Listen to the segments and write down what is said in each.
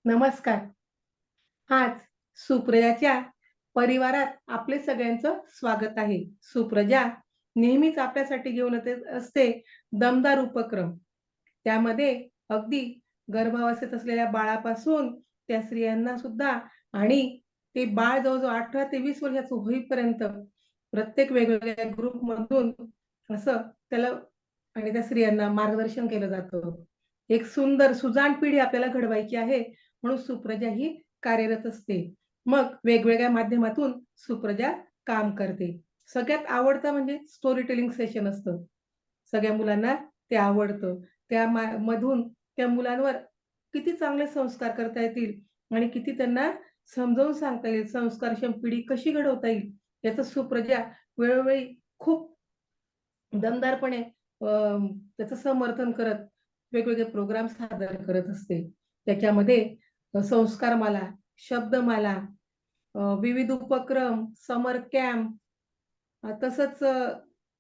नमस्कार. आज सुप्रजाच्या परिवारात आपले सगळ्यांचं स्वागत आहे. सुप्रजा नेहमीच आपल्यासाठी घेऊन येत असते दमदार उपक्रम. त्यामध्ये अगदी गर्भावस्थेत असलेल्या बाळापासून त्या स्त्रियांना सुद्धा आणि ते बाळ जवळ-जवळ 18 ते 20 वर्षाचं होईपर्यंत प्रत्येक वेगवेगळ्या ग्रुपमधून असं त्याला आणि त्या स्त्रियांना मार्गदर्शन केलं जातं. एक सुंदर सुजाण पिढी आपल्याला घडवायची आहे म्हणून सुप्रजा ही कार्यरत असते. मग वेगवेगळ्या माध्यमातून सुप्रजा काम करते. सगळ्यात आवडतं म्हणजे स्टोरी टेलिंग सेशन असतं. सगळ्या मुलांना ते आवडतं. मधून त्या मुलांवर किती चांगले संस्कार करता येतील आणि किती त्यांना समजावून सांगता येईल, संस्कारक्षम पिढी कशी घडवता येईल, याचं सुप्रजा वेळोवेळी खूप दमदारपणे त्याचं समर्थन करत वेगवेगळे प्रोग्राम सादर करत असते. त्याच्यामध्ये संस्कारमाला, शब्दमाला, विविध उपक्रम, समर कॅम्प तसंच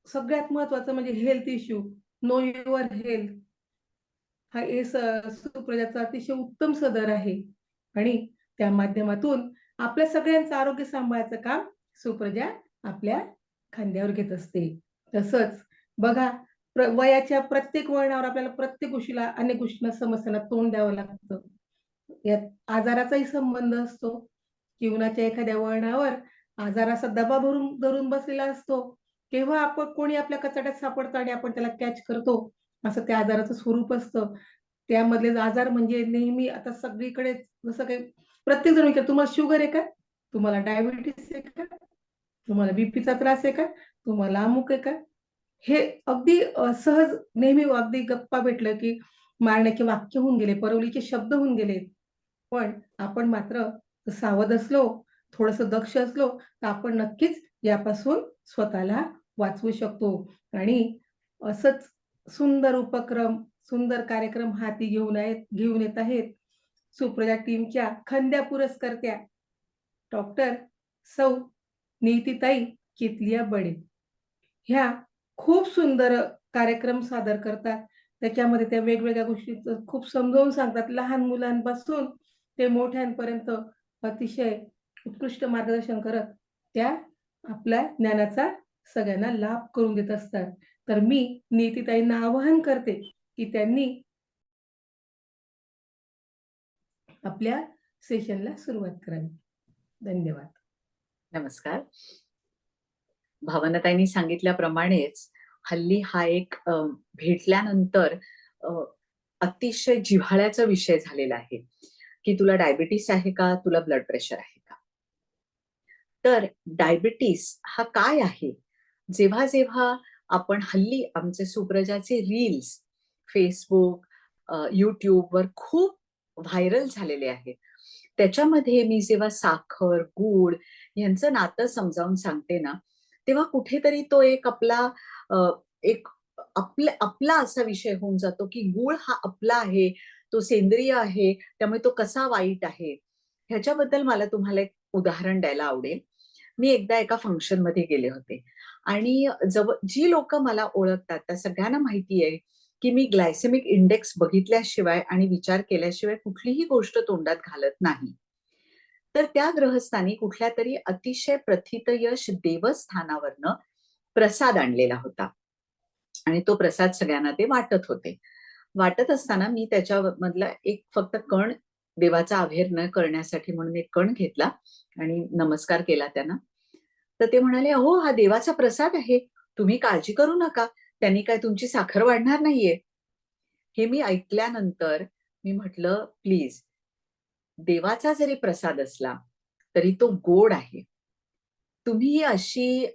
सगळ्यात महत्त्वाचं म्हणजे health issue, know your health हा सुप्रजाचा अतिशय उत्तम सदर आहे आणि त्या माध्यमातून आपल्या सगळ्यांचं आरोग्य सांभाळायचं काम सुप्रजा आपल्या खांद्यावर घेत असते. तसंच बघा वयाच्या प्रत्येक वळणावर आपल्याला प्रत्येक गोष्टीला अनेक गोष्टींना समस्यांना तोंड द्यावं लागतं. यात आजाराचाही संबंध असतो. जीवनाच्या एखाद्या वळणावर आजार असा दबा भरून धरून बसलेला असतो. केव्हा कोणी आपल्या कचाट्यात सापडतं आणि आपण त्याला कॅच करतो, असं त्या आजाराचं स्वरूप असतं. त्यामधले आजार म्हणजे नेहमी आता सगळीकडे जसं काही प्रत्येक जण विचारतो, "तुम्हाला शुगर आहे का? तुम्हाला डायबिटीज आहे का? तुम्हाला बीपीचा त्रास आहे का? तुम्हाला अमुक आहे का?" हे अगदी सहज नेहमी अगदी गप्पा भेटलं, की मारण्याचे वाक्य होऊन गेले, परवलीचे शब्द होऊन गेले. पण आपण मात्र सावध असलो, थोडंसं दक्ष असलो, तर आपण नक्कीच यापासून स्वतःला वाचवू शकतो. आणि असंच सुंदर उपक्रम, सुंदर कार्यक्रम हाती घेऊन येत आहेत सुप्रजा टीमच्या खंद्या पुरस्कर्त्या डॉक्टर सौ. नीतीताई कितलिया बडे. ह्या खूप सुंदर कार्यक्रम सादर करतात. त्याच्यामध्ये त्या वेगवेगळ्या गोष्टीचं खूप समजावून सांगतात. लहान मुलांपासून ते मोठ्यांपर्यंत अतिशय उत्कृष्ट मार्गदर्शन करत त्या आपल्या ज्ञानाचा सगळ्यांना लाभ करून देत असतात. तर मी नीतीताईंना आवाहन करते, की त्यांनी आपल्या सेशनला सुरुवात करावी. धन्यवाद. नमस्कार. भावनाताईंनी सांगितल्याप्रमाणेच हल्ली हा एक भेटल्यानंतर अतिशय जिव्हाळ्याचा विषय झालेला आहे की तुला डायबिटीस आहे का, तुला ब्लड प्रेशर आहे का. तर डायबिटीस हा काय आहे, जेव्हा जेव्हा आपण हल्ली आमचे सुप्रजाचे रील्स फेसबुक यूट्यूबवर खूप व्हायरल झालेले आहेत, त्याच्यामध्ये मी जेव्हा साखर गूळ यांचं नातं समजावून सांगते ना, तेव्हा कुठेतरी तो एक एक आपला असा विषय होऊन जातो की गूळ हा आपला आहे, तो सेंद्रिय आहे, त्यामुळे तो कसा वाईट आहे. ह्याच्याबद्दल मला तुम्हाला एक उदाहरण द्यायला आवडेल. मी एकदा एका फंक्शन मध्ये गेले होते आणि जी लोक मला ओळखतात त्या सगळ्यांना माहिती आहे की मी ग्लायसेमिक इंडेक्स बघितल्याशिवाय आणि विचार केल्याशिवाय कुठलीही गोष्ट तोंडात घालत नाही. तर त्या ग्रहस्थानी कुठल्या तरी अतिशय प्रथितयश देवस्थानावरनं प्रसाद आणलेला होता आणि तो प्रसाद सगळ्यांना ते वाटत होते. वाटत असताना मी त्याच्यामधला एक फक्त कण देवाचा अभेर न करण्यासाठी म्हणून एक कण घेतला आणि नमस्कार केला त्यांना. तर ते म्हणाले, "अहो, हा देवाचा प्रसाद आहे, तुम्ही काळजी करू नका, त्यांनी काय तुमची साखर वाढणार नाहीये." हे मी ऐकल्यानंतर मी म्हटलं, "प्लीज, देवाचा जरी प्रसाद असला तरी तो गोड आहे. तुम्ही ही अशी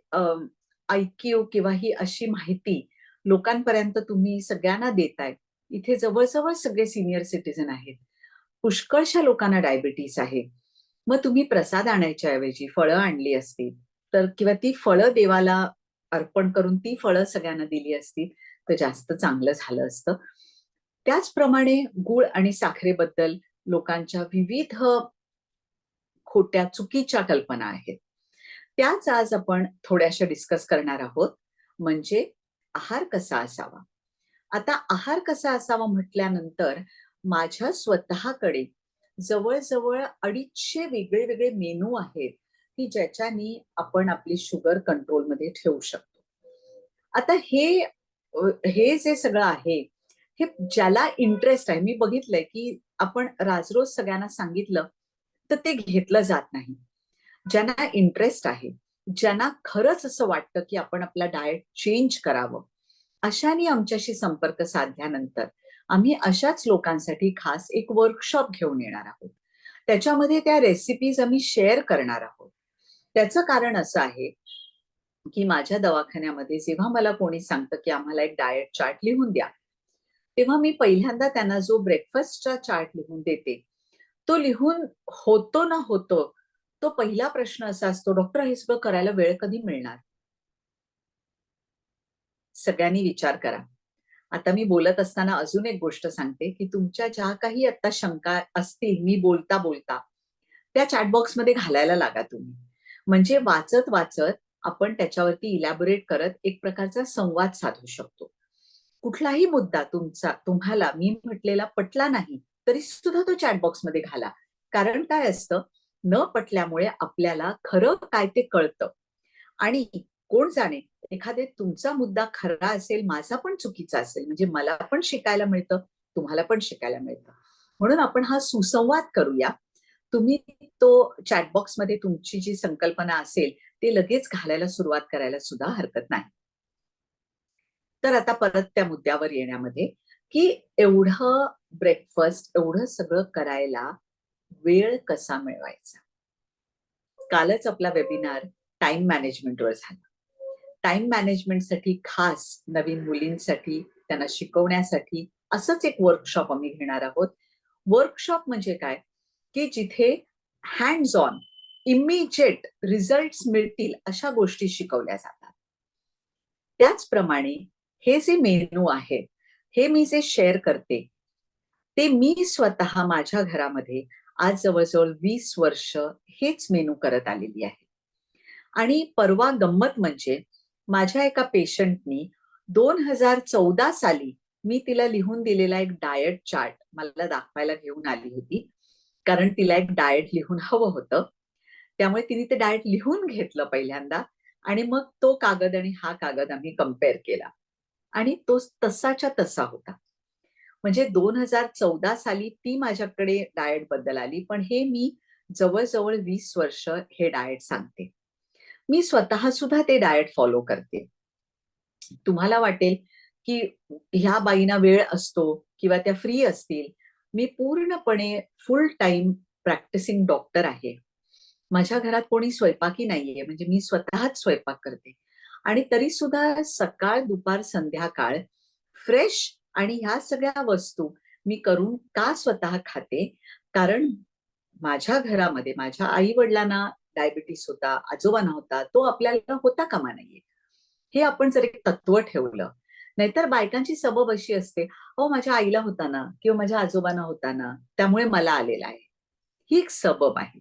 ऐकीव किंवा ही अशी माहिती लोकांपर्यंत तुम्ही सगळ्यांना देताय. इथे जवळ सगळे सिनियर सिटीझन आहेत. पुष्कळशा लोकांना डायबिटीस आहे. मग तुम्ही प्रसाद आणायच्या ऐवजी फळं आणली असती तर किंवा ती फळं देवाला अर्पण करून ती फळं सगळ्यांना दिली असती तर जास्त चांगलं झालं असतं." त्याचप्रमाणे गूळ आणि साखरेबद्दल लोकांच्या विविध खोट्या चुकीच्या कल्पना आहेत. त्याच आज आपण थोड्याशा डिस्कस करणार आहोत, म्हणजे आहार कसा असावा. आता आहार कसा असावा म्हटल्यानंतर माझ्या स्वतःकडे जवळजवळ 250 वेगळे वेगळे मेनू आहेत की ज्याच्यानी आपण आपली शुगर कंट्रोलमध्ये ठेवू शकतो. आता हे जे सगळं आहे, हे ज्याला इंटरेस्ट आहे, मी बघितलंय की आपण राजरोज सगळ्यांना सांगितलं तर ते घेतलं जात नाही. ज्यांना इंटरेस्ट आहे, ज्यांना खरंच असं वाटतं की आपण आपला डाएट चेंज करावं, अशाने आमच्याशी संपर्क साधल्यानंतर आम्ही अशाच लोकांसाठी खास एक वर्कशॉप घेऊन येणार आहोत. त्याच्यामध्ये त्या रेसिपीज आम्ही शेअर करणार आहोत. त्याचं कारण असं आहे की माझ्या दवाखान्यामध्ये जेव्हा मला कोणी सांगतं की आम्हाला एक डाएट चार्ट लिहून द्या, तेव्हा मी पहिल्यांदा त्यांना जो ब्रेकफास्टचा चार्ट लिहून देते, तो लिहून होतो ना होतो, तो पहिला प्रश्न असा असतो, डॉक्टर हे सगळं करायला वेळ कधी मिळणार? सगळ्यांनी विचार करा. आता मी बोलत असताना अजून एक गोष्ट सांगते, की तुमच्या ज्या काही आता शंका असतील मी बोलता बोलता, त्या चॅटबॉक्समध्ये घालायला लागा तुम्ही. म्हणजे वाचत वाचत आपण त्याच्यावरती इलॅबोरेट करत एक प्रकारचा संवाद साधू शकतो. कुठलाही मुद्दा तुम्हाला मी म्हटलेला पटला नाही, तरी सुद्धा तो चॅटबॉक्समध्ये घाला. कारण काय असतं, न पटल्यामुळे आपल्याला खरं काय ते कळतं. आणि कोण जाणे, एखादे तुमचा मुद्दा खरा असेल, माझा पण चुकीचा असेल, म्हणजे मला पण शिकायला मिळतं, तुम्हाला पण शिकायला मिळतं. म्हणून आपण हा सुसंवाद करूया. तुम्ही तो चॅटबॉक्समध्ये तुमची जी संकल्पना असेल, ते लगेच घालायला सुरुवात करायला सुद्धा हरकत नाही. तर आता परत त्या मुद्द्यावर येण्यामध्ये, की एवढं ब्रेकफास्ट, एवढं सगळं करायला वेळ कसा मिळवायचा? कालच आपला वेबिनार टाइम मॅनेजमेंटवर झाला. टाइम मॅनेजमेंटसाठी खास नवीन मुलींसाठी, त्यांना शिकवण्यासाठी असंच एक वर्कशॉप आम्ही घेणार आहोत. वर्कशॉप म्हणजे काय, की जिथे हँड्स ऑन, इमिजिएट रिझल्ट्स मिळतील अशा गोष्टी शिकवल्या जातात. त्याचप्रमाणे हे जे मेनू आहेत, हे मी जे शेअर करते, ते मी स्वतः माझ्या घरामध्ये आज जवळजवळ 20 वर्ष हेच मेनू करत आलेली आहे. आणि परवा गंमत म्हणजे माझ्या एका पेशंटनी 2014 साली मी तिला लिहून दिलेला एक डाएट चार्ट मला दाखवायला घेऊन आली होती. कारण तिला एक डाएट लिहून हवं होतं. त्यामुळे तिने ते डाएट लिहून घेतलं पहिल्यांदा आणि मग तो कागद आणि हा कागद आम्ही कंपेअर केला. आणि तो तसाच्या तसा होता. म्हणजे 2014 साली ती माझ्याकडे डाएट बद्दल आली, पण हे मी जवळजवळ 20 वर्ष हे डाएट सांगते. मी स्वतः सुद्धा ते डाएट फॉलो करते. तुम्हाला वाटेल, की ह्या बाईंना वेळ असतो किंवा त्या फ्री असतील. मी पूर्णपणे फुल टाईम प्रॅक्टिसिंग डॉक्टर आहे. माझ्या घरात कोणी स्वयंपाकी नाहीये, म्हणजे मी स्वतःच स्वयंपाक करते. आणि तरी सुद्धा सकाळ, दुपार, संध्याकाळ फ्रेश आणि ह्या सगळ्या वस्तू मी करून का स्वतः खाते? कारण माझ्या घरामध्ये माझ्या आई-वडिलांना डायबिटीस होता, आजोबांना होता, तो आपल्याला होता कामा नये. हे आपण जर एक तत्व ठेवलं, नाहीतर बायकांची सबब अशी असते, "अहो माझ्या आईला होता ना किंवा माझ्या आजोबांना होता ना, त्यामुळे मला आलेला आहे." ही एक सबब आहे.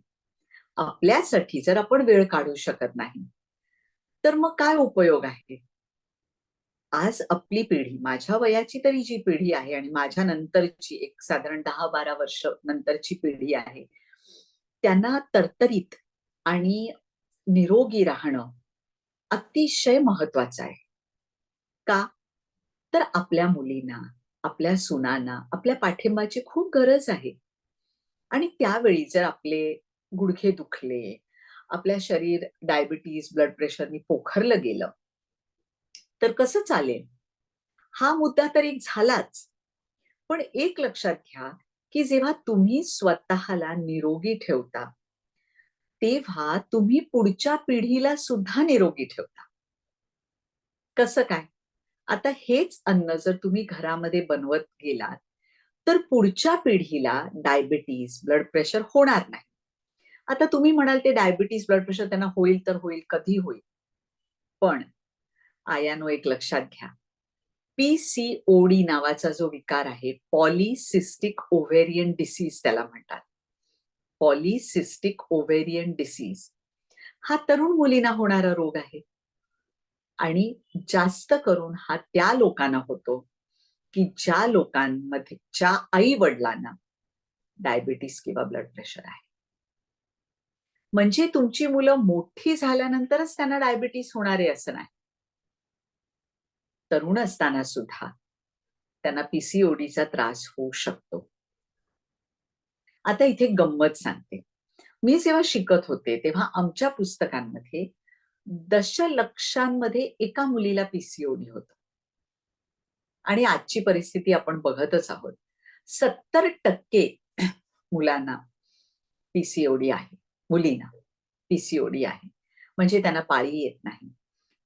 आपल्यासाठी जर आपण वेळ काढू शकत नाही, तर मग काय उपयोग आहे? आज आपली पिढी, माझ्या वयाची तरी जी पिढी आहे आणि माझ्या नंतरची एक साधारण 10-12 वर्ष नंतरची पिढी आहे, त्यांना तरतरीत आणि निरोगी राहणं अतिशय महत्वाचं आहे. का? तर आपल्या मुलींना, आपल्या सुनांना आपल्या पाठिंबाची खूप गरज आहे. आणि त्यावेळी जर आपले गुडघे दुखले, आपल्या शरीर डायबिटीज, ब्लड प्रेशरनी पोखरलं गेलं, तर कसं चालेल? हा मुद्दा तर एक झालाच. पण एक लक्षात घ्या, की जेव्हा तुम्ही स्वतःला निरोगी ठेवता, तेव्हा तुम्ही पुढच्या पिढीला सुद्धा निरोगी ठेवता. कसं काय? आता हेच अन्न जर तुम्ही घरामध्ये बनवत गेलात, तर पुढच्या पिढीला डायबिटीज, ब्लड प्रेशर होणार नाही. आता तुम्ही म्हणाल ते डायबिटीज, ब्लड प्रेशर त्यांना होईल तर होईल, कधी होईल? पण आयानो एक लक्षात घ्या. पीसीओडी नावाचा जो विकार आहे, पॉलिसिस्टिक ओव्हेरियन डिसीज त्याला म्हणतात. पॉलिसिस्टिक ओव्हेरियन डिसीज हा तरुण मुलींना होणारा रोग आहे. आणि जास्त करून हा त्या लोकांना होतो, की ज्या लोकांमध्ये ज्या आई-वडिलांना डायबिटीस किंवा ब्लड प्रेशर आहे. म्हणजे तुमची मुलं मोठी झाल्यानंतरच त्यांना डायबिटीस होणार आहे असं नाही. तरुण असताना सुद्धा त्यांना पीसीओडीचा त्रास होऊ शकतो. आता इथे गंमत सांगते. मी जेव्हा शिकत होते तेव्हा आमच्या पुस्तकांमध्ये दशलक्षांमध्ये एका मुलीला पीसीओडी होतं. आणि आजची परिस्थिती आपण बघतच आहोत. 70% मुलांना पीसीओडी आहे, मुलींना पीसीओडी आहे. म्हणजे त्यांना पाळी येत नाही.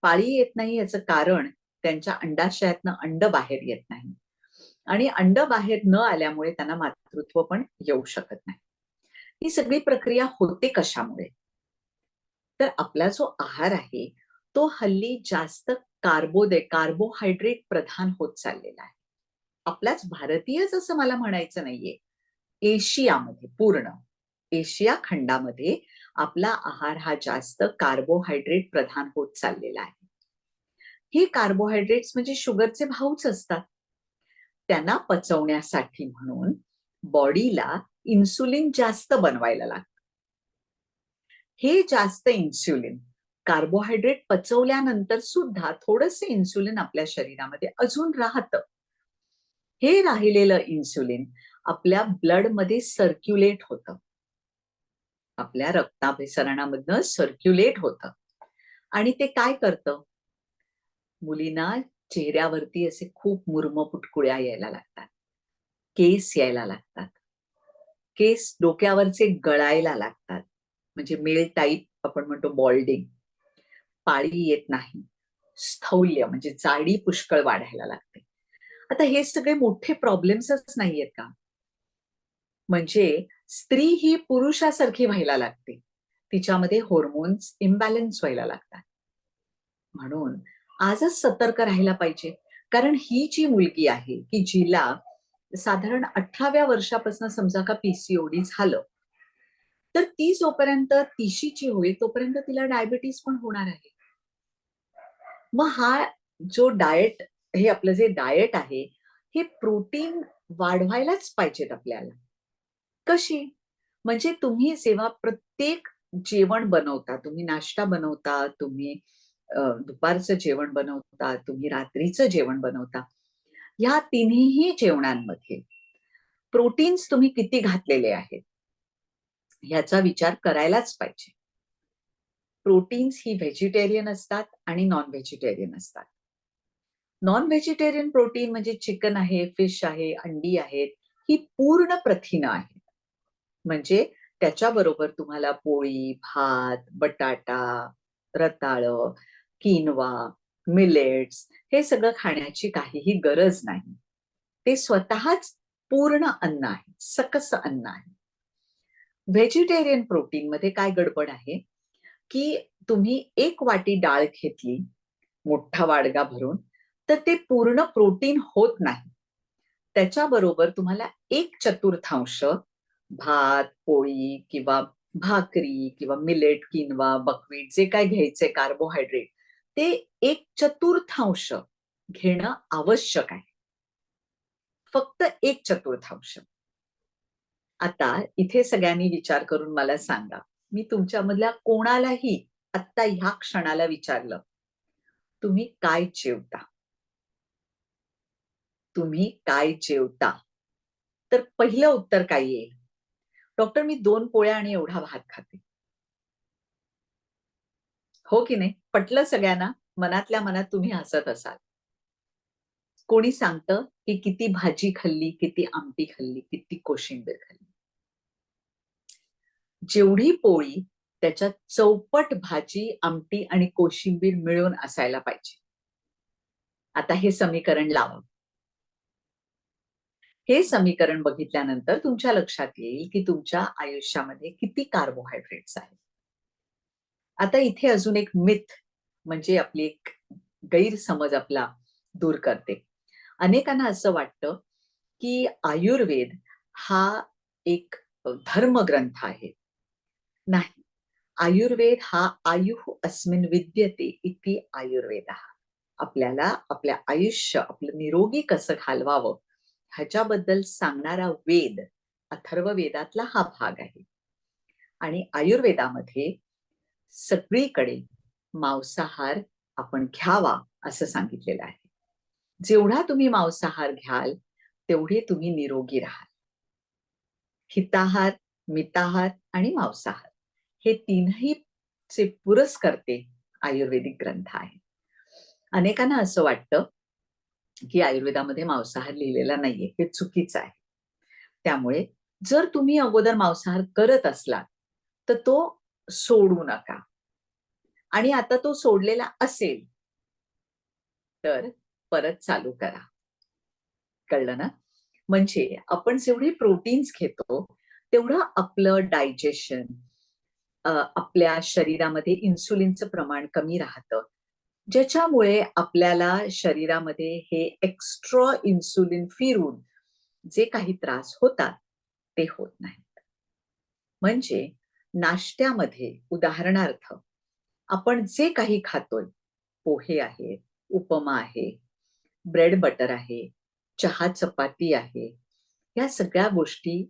पाळी येत नाही याचं कारण त्यांच्या अंडाशयातनं अंड बाहेर येत नाही. आणि अंड बाहेर न आल्यामुळे त्यांना मातृत्व पण येऊ शकत नाही. ही सगळी प्रक्रिया होते कशामुळे? तर आपला जो आहार आहे तो हल्ली जास्त कार्बोहायड्रेट प्रधान होत चाललेला आहे. आपलाच भारतीयच असं मला म्हणायचं नाहीये. एशियामध्ये पूर्ण एशिया खंडामध्ये आपला आहार हा जास्त कार्बोहायड्रेट प्रधान होत चाललेला आहे. ही कार्बोहायड्रेट्स म्हणजे शुगरचे भाऊच असतात. त्यांना पचवण्यासाठी म्हणून बॉडीला इन्सुलिन जास्त बनवायला लागतं. हे जास्त इन्सुलिन कार्बोहायड्रेट पचवल्यानंतर सुद्धा थोडंसं इन्सुलिन आपल्या शरीरामध्ये अजून राहतं. हे राहिलेलं इन्सुलिन आपल्या ब्लडमध्ये सर्क्युलेट होतं. आपल्या रक्ताभिसरणामधनं सर्क्युलेट होतं. आणि ते काय करतं? मुलींना चेहऱ्यावरती असे खूप मुरमपुटकुळ्या यायला लागतात. केस यायला लागतात. केस डोक्यावरचे गळायला लागतात. म्हणजे मेल टाईप आपण म्हणतो बॉल्डिंग. पाळी येत नाही. स्थौल्य म्हणजे जाडी पुष्कळ वाढायला लागते. आता हे सगळे मोठे प्रॉब्लेम्सच नाहीयेत का? म्हणजे स्त्री ही पुरुषासारखी व्हायला लागते. तिच्यामध्ये हॉर्मोन्स इम्बॅलन्स व्हायला लागतात. म्हणून आजच सतर्क राहायला पाहिजे. कारण ही जी मुलगी आहे की जिला साधारण 18व्या वर्षापासून समजा का पीसीओडी झालं, तर ती जोपर्यंत 30ची होईल तोपर्यंत तिला डायबिटीस पण होणार आहे. मग हा जो डाएट, हे आपलं जे डाएट आहे, हे प्रोटीन वाढवायलाच पाहिजेत आपल्याला. कशी? म्हणजे तुम्ही जेव्हा प्रत्येक जेवण बनवता, तुम्ही नाश्ता बनवता, तुम्ही दुपारचं जेवण बनवता, तुम्ही रात्रीचं जेवण बनवता, ह्या तिन्हीही जेवणांमध्ये प्रोटीन्स तुम्ही किती घातलेले आहेत ह्याचा विचार करायलाच पाहिजे. प्रोटीन्स ही व्हेजिटेरियन असतात आणि नॉन व्हेजिटेरियन असतात. नॉन व्हेजिटेरियन प्रोटीन म्हणजे चिकन आहे, फिश आहे, अंडी आहेत, ही पूर्ण प्रथिनं आहेत. म्हणजे त्याच्याबरोबर तुम्हाला पोळी, भात, बटाटा, रताळं, किनवा, मिलेट्स हे सगळं खाण्याची काहीही गरज नाही. ते स्वतःच पूर्ण अन्न आहे, सकस अन्न आहे. व्हेजिटेरियन प्रोटीन मध्ये काय गडबड आहे की तुम्ही 1 वाटी डाळ घेतली, मोठा वाडगा भरून, तर ते पूर्ण प्रोटीन होत नाही. त्याच्याबरोबर तुम्हाला 1/4 भात, पोळी किंवा भाकरी किंवा मिलेट, किनवा, बकव्हीट जे काय घ्यायचे कार्बोहायड्रेट, ते 1/4 घेणं आवश्यक आहे. फक्त 1/4. आता इथे सगळ्यांनी विचार करून मला सांगा, मी तुमच्यामधल्या कोणालाही आत्ता ह्या क्षणाला विचारलं, तुम्ही काय जेवता? तुम्ही काय जेवता? तर पहिलं उत्तर काय येईल? डॉक्टर मी 2 पोळ्या आणि एवढा भात खाते. हो की नाही? पटलं सगळ्यांना? मनातल्या मनात तुम्ही हसत असाल. कोणी सांगतं, की किती भाजी खाल्ली, किती आमटी खाल्ली, किती कोशिंबीर खाल्ली. जेवढी पोळी त्याच्यात चौपट भाजी, आमटी आणि कोशिंबीर मिळून असायला पाहिजे. आता हे समीकरण लावा. हे समीकरण बघितल्यानंतर तुमच्या लक्षात येईल की तुमच्या आयुष्यामध्ये किती कार्बोहायड्रेट्स आहेत. आता इथे अजून एक मिथ म्हणजे आपली एक गैरसमज आपला दूर करते. अनेकांना असं वाटतं की आयुर्वेद हा एक धर्मग्रंथ आहे. नाही. आयुर्वेद हा आयुः अस्मिन् विद्यते इति आयुर्वेदः. आपल्याला आपल्या आयुष्य आपलं निरोगी कसं घालवावं ह्याच्याबद्दल सांगणारा वेद अथर्ववेदातला हा भाग आहे. आणि आयुर्वेदामध्ये सगळीकडे मांसाहार आपण घ्यावा असं सांगितलेलं आहे. जेवढा तुम्ही मांसाहार घ्याल तेवढे तुम्ही निरोगी राहाल. हिताहार, मिताहार आणि मांसाहार हे तीनही चे पुरस्कर्ते आयुर्वेदिक ग्रंथ आहेत. अनेकांना असं वाटतं की आयुर्वेदामध्ये मांसाहार लिहिलेला नाहीये, हे चुकीचं आहे. त्यामुळे जर तुम्ही अगोदर मांसाहार करत असलात तर तो सोडू नका. आणि आता तो सोडलेला असेल तर परत चालू करा. कळलं ना? म्हणजे आपण जेवढे प्रोटीन्स घेतो तेवढं आपलं डायजेशन, आपल्या शरीरामध्ये इन्सुलिनचं प्रमाण कमी राहतं, ज्याच्यामुळे आपल्याला शरीरामध्ये हे एक्स्ट्रा इन्सुलिन फिरून जे काही त्रास होतात ते होत नाहीत. म्हणजे नाश्त्यामध्ये उदाहरणार्थ आपण जे काही खातोय, पोहे आहेत, उपमा आहे, ब्रेड बटर आहे, चहा चपाती आहे, या सगळ्या गोष्टी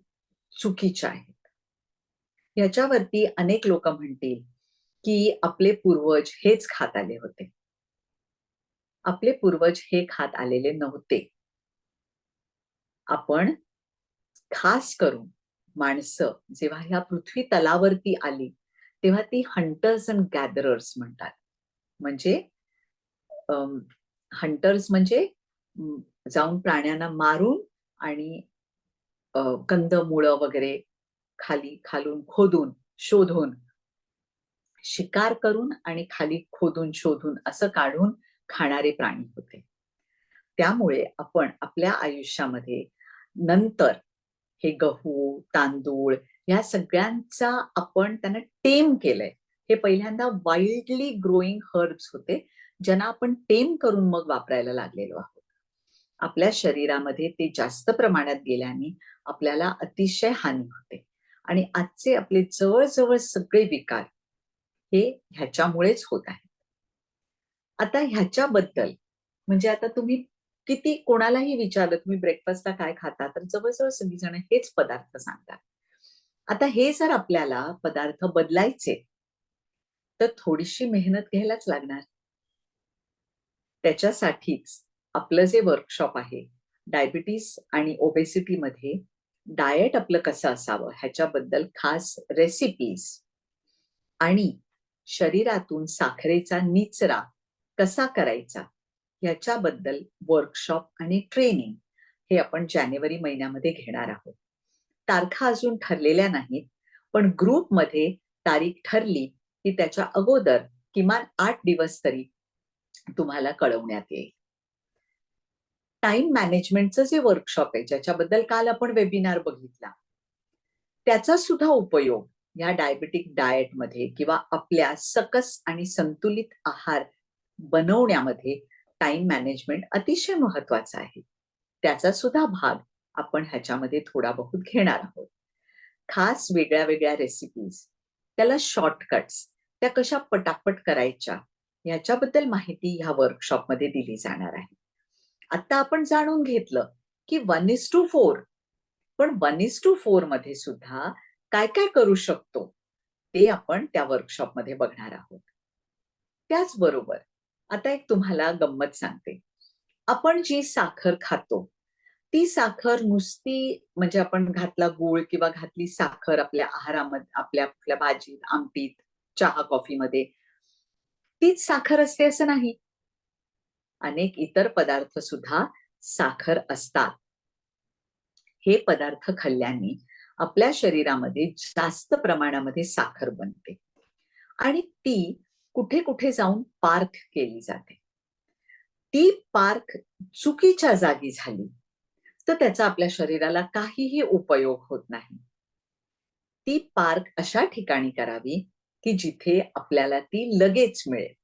चुकीच्या आहेत. याच्यावरती अनेक लोक म्हणतील की आपले पूर्वज हेच खात आले होते. आपले पूर्वज हे खात आलेले नव्हते. आपण खास करून माणसं जेव्हा ह्या पृथ्वी तलावरती आली तेव्हा ती हंटर्स अँड गॅदरर्स म्हणतात. म्हणजे हंटर्स म्हणजे जाऊन प्राण्यांना मारून आणि कंदमुळं वगैरे खालून खोदून शोधून, शिकार करून आणि खाली खोदून शोधून असं काढून खाणारे प्राणी होते. त्यामुळे आपण आपल्या आयुष्यामध्ये नंतर हे गहू, तांदूळ या सगळ्यांचा आपण त्यांना टेम केलंय. हे पहिल्यांदा वाईल्डली ग्रोईंग हर्ब्स होते, ज्यांना आपण टेम करून मग वापरायला लागलेलो आहोत. आपल्या शरीरामध्ये ते जास्त प्रमाणात गेल्याने आपल्याला अतिशय हानी होते. आणि आजचे आपले जवळजवळ सगळे विकार हे ह्याच्यामुळेच होत आहेत. आता ह्याच्याबद्दल म्हणजे आता तुम्ही किती कोणालाही विचारलं तुम्ही ब्रेकफास्टला काय खाता, तर जवळजवळ सगळीजण हेच पदार्थ सांगतात. आता हे जर आपल्याला पदार्थ बदलायचे तर थोडीशी मेहनत घ्यायलाच लागणार. त्याच्यासाठीच आपलं जे वर्कशॉप आहे, डायबिटीस आणि ओबेसिटी मध्ये डाएट आपलं कसं असावं ह्याच्याबद्दल खास रेसिपीज आणि शरीरातून साखरेचा निचरा कसा करायचा याच्याबद्दल वर्कशॉप आणि ट्रेनिंग हे आपण जानेवारी महिन्यामध्ये घेणार आहोत. तारखा अजून ठरलेल्या नाहीत, पण ग्रुपमध्ये तारीख ठरली की त्याच्या अगोदर किमान 8 दिवस तरी तुम्हाला कळवण्यात येईल. टाइम मॅनेजमेंटचं जे वर्कशॉप आहे, ज्याच्याबद्दल काल आपण वेबिनार बघितला, त्याचा सुद्धा उपयोग या डायबेटिक डाएटमध्ये किंवा आपल्या सकस आणि संतुलित आहार बनवण्यामध्ये टाइम मॅनेजमेंट अतिशय महत्वाचा आहे. त्याचा सुद्धा भाग आपण ह्याच्यामध्ये थोडा बहुत घेणार आहोत. खास वेगळ्या वेगळ्या रेसिपीज, त्याला शॉर्टकट्स, त्या कशा पटापट करायच्या याच्याबद्दल माहिती ह्या वर्कशॉपमध्ये दिली जाणार आहे. आता आपण जाणून घेतलं की 1:4, पण 1:4 मध्ये सुद्धा काय काय करू शकतो ते आपण त्या वर्कशॉपमध्ये बघणार आहोत. त्याचबरोबर आता एक तुम्हाला गंमत सांगते. आपण जी साखर खातो ती साखर नुसती म्हणजे आपण घातला गूळ किंवा घातली साखर आपल्या आहारामध्ये, आपल्या भाजीत, आमटीत, चहा, कॉफीमध्ये, तीच साखर असते असं नाही. अनेक इतर पदार्थ सुद्धा साखर असतात. हे पदार्थ खाल्ल्याने आपल्या शरीरामध्ये जास्त प्रमाणामध्ये साखर बनते आणि ती कुठे कुठे जाऊन पार्क केली जाते. ती पार्क चुकीच्या जागी झाली तर त्याचा आपल्या शरीराला काहीही उपयोग होत नाही. ती पार्क अशा ठिकाणी करावी की जिथे आपल्याला ती लगेच मिळेल.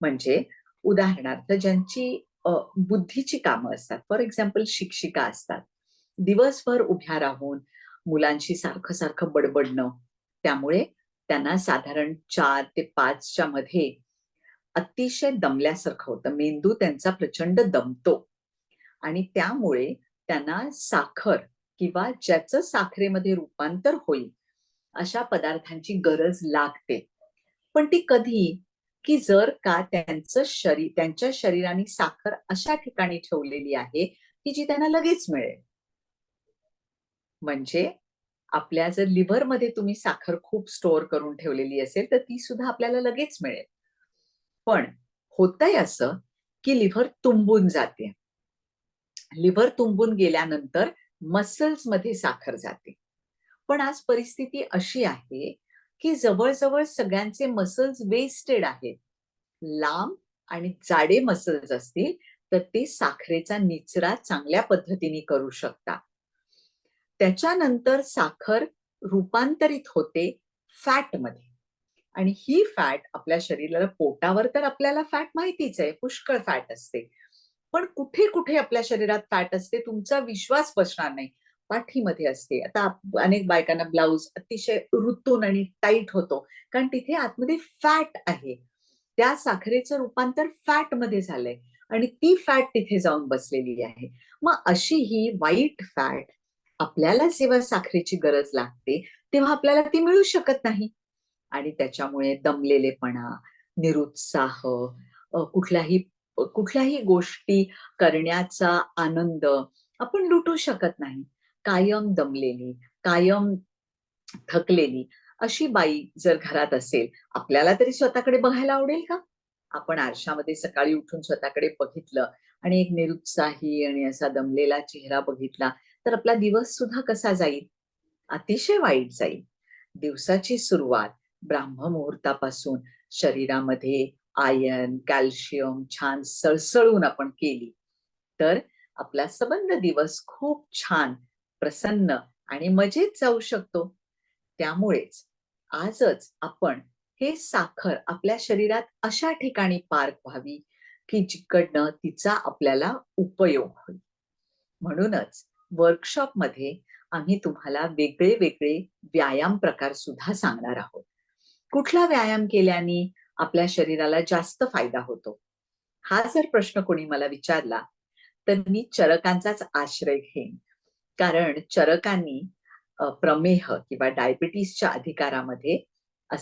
म्हणजे उदाहरणार्थ ज्यांची बुद्धीची कामं असतात, फॉर एक्झाम्पल शिक्षिका असतात, दिवसभर उभ्या राहून मुलांशी सारखं सारखं बडबडणं, त्यामुळे त्यांना साधारण 4 ते 5च्या मध्ये अतिशय दमल्यासारखं होतं. मेंदू त्यांचा प्रचंड दमतो आणि त्यामुळे त्यांना साखर किंवा ज्याचं साखरेमध्ये रूपांतर होईल अशा पदार्थांची गरज लागते. पण ती कधी? की जर का त्यांच्या शरीराने साखर अशा ठिकाणी ठेवलेली आहे की जी त्यांना लगेच मिळेल. म्हणजे आपल्या जर लिव्हरमध्ये तुम्ही साखर खूप स्टोअर करून ठेवलेली असेल तर ती सुद्धा आपल्याला लगेच मिळेल. पण होतंय असं की लिव्हर तुंबून जाते. लिव्हर तुंबून गेल्यानंतर मसल्समध्ये साखर जाते. पण आज परिस्थिती अशी आहे की जवळजवळ सगळ्यांचे मसल्स वेस्टेड आहेत. लांब आणि जाडे मसल्स असतील तर ते साखरेचा निचरा चांगल्या पद्धतीने करू शकतात. त्याच्यानंतर साखर रूपांतरित होते फॅटमध्ये. आणि ही फॅट आपल्या शरीराला, पोटावर तर आपल्याला फॅट माहितीच आहे, पुष्कळ फॅट असते. पण कुठे कुठे आपल्या शरीरात फॅट असते तुमचा विश्वास बसणार नाही. पाठीमध्ये असते. आता अनेक बायकांना ब्लाऊज अतिशय रुतून आणि टाईट होतो कारण तिथे आतमध्ये फॅट आहे. त्या साखरेचं रूपांतर फॅट मध्ये झालंय आणि ती फॅट तिथे जाऊन बसलेली आहे. मग अशी ही वाईट फॅट आपल्याला जेव्हा साखरेची गरज लागते तेव्हा आपल्याला ती मिळू शकत नाही. आणि त्याच्यामुळे दमलेलेपणा, निरुत्साह, कुठल्याही गोष्टी करण्याचा आनंद आपण लुटू शकत नाही. कायम दमलेली, कायम थकलेली अशी बाई जर घरात असेल, आपल्याला तरी स्वतःकडे बघायला आवडेल का? आपण आरशामध्ये सकाळी उठून स्वतःकडे बघितलं आणि एक निरुत्साही आणि असा दमलेला चेहरा बघितला तर आपला दिवस सुद्धा कसा जाईल? अतिशय वाईट जाईल. दिवसाची सुरुवात ब्राह्ममुहूर्तापासून शरीरामध्ये आयर्न, कॅल्शियम छान सळसळून आपण केली तर आपला सबंध दिवस खूप छान, प्रसन्न आणि मजेत जाऊ शकतो. त्यामुळेच आजच आपण हे साखर आपल्या शरीरात अशा ठिकाणी पार्क व्हावी की जिकडनं तिचा आपल्याला उपयोग होईल. म्हणूनच वर्कशॉपमध्ये आम्ही तुम्हाला वेगळे वेगळे व्यायाम प्रकार सुद्धा सांगणार आहोत. कुठला व्यायाम केल्याने आपल्या शरीराला जास्त फायदा होतो? हा जर प्रश्न कोणी मला विचारला तर मी चरकांचाच आश्रय घेईन. कारण चरकांनी प्रमेह किंवा डायबिटीसच्या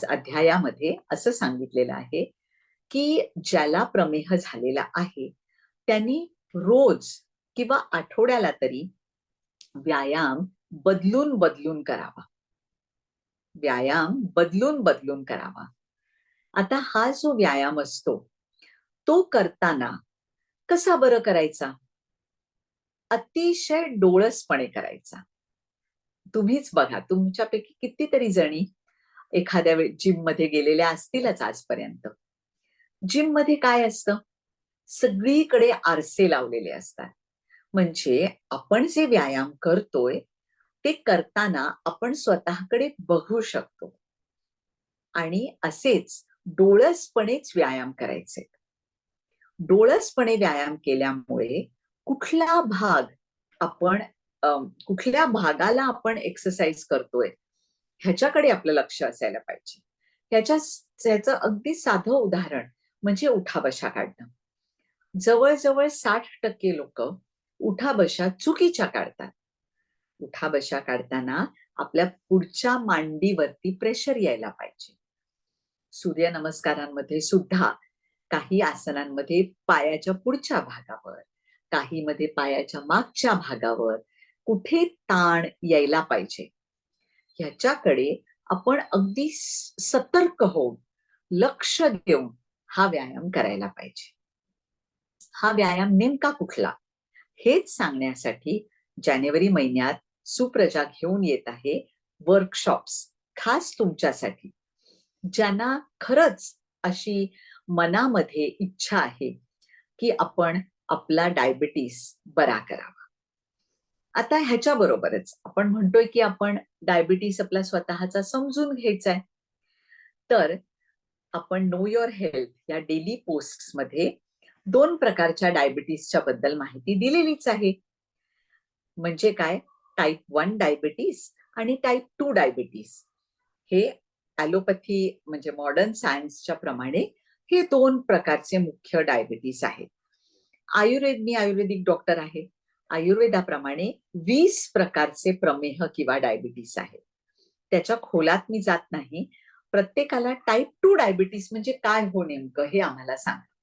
अध्यायामध्ये असं सांगितलेलं आहे की ज्याला प्रमेह झालेला आहे त्यांनी रोज किंवा आठवड्याला तरी व्यायाम बदलून बदलून करावा. व्यायाम बदलून बदलून करावा. आता हा जो व्यायाम असतो तो करताना कसा बरं करायचा? अतिशय डोळसपणे करायचा. तुम्हीच बघा, तुमच्यापैकी कितीतरी जणी एखाद्या जिम मध्ये गेलेल्या असतीलच आजपर्यंत. जिम मध्ये काय असतं? सगळीकडे आरसे लावलेले असतात. म्हणजे आपण जे व्यायाम करतोय ते करताना आपण स्वतःकडे बघू शकतो. आणि असेच डोळसपणेच व्यायाम करायचे. डोळसपणे व्यायाम केल्यामुळे कुठला भाग आपण कुठल्या भागाला आपण एक्सरसाइज करतोय ह्याच्याकडे आपलं लक्ष असायला पाहिजे. ह्याचं अगदी साधं उदाहरण म्हणजे उठाबशा काढणं. जवळजवळ 60% लोक उठाबशा चुकीच्या काढतात. उठाबशा काढताना आपल्या पुढच्या मांडीवरती प्रेशर यायला पाहिजे. सूर्यनमस्कारांमध्ये सुद्धा काही आसनांमध्ये पायाच्या पुढच्या भागावर, काही मध्ये पायाच्या मागच्या भागावर कुठे ताण यायला पाहिजे ह्याच्याकडे आपण अगदी सतर्क होऊन लक्ष देऊन हा व्यायाम करायला पाहिजे. हा व्यायाम नेमका कुठला हेच सांगण्यासाठी जानेवारी महिन्यात सुप्रजा घेऊन येत आहे वर्कशॉप्स खास तुमच्यासाठी, ज्यांना खरंच अशी मनामध्ये इच्छा आहे की आपण आपला डायबिटीस बरा करावा. आता ह्याच्या बरोबरच आपण म्हणतोय की आपण डायबिटीस आपला स्वतःचा समजून घ्यायचा आहे. तर आपण नो युअर हेल्थ या डेली पोस्ट्स मध्ये 2 प्रकारच्या डायबिटीसच्या बद्दल माहिती दिलेलीच आहे. म्हणजे काय? टाईप 1 डायबिटीस आणि टाईप 2 डायबिटीस. हे ॲलोपॅथी म्हणजे मॉडर्न सायन्सच्या प्रमाणे हे 2 प्रकारचे मुख्य डायबिटीस आहेत. मी आयुर्वेदिक डॉक्टर आहे. आयुर्वेदाप्रमाणे 20 प्रकारचे प्रमेह किंवा डायबिटीस आहेत. त्याच्या खोलात मी जात नाही. प्रत्येकाला टाईप 2 डायबिटीस म्हणजे काय हो नेमकं हे आम्हाला सांगा.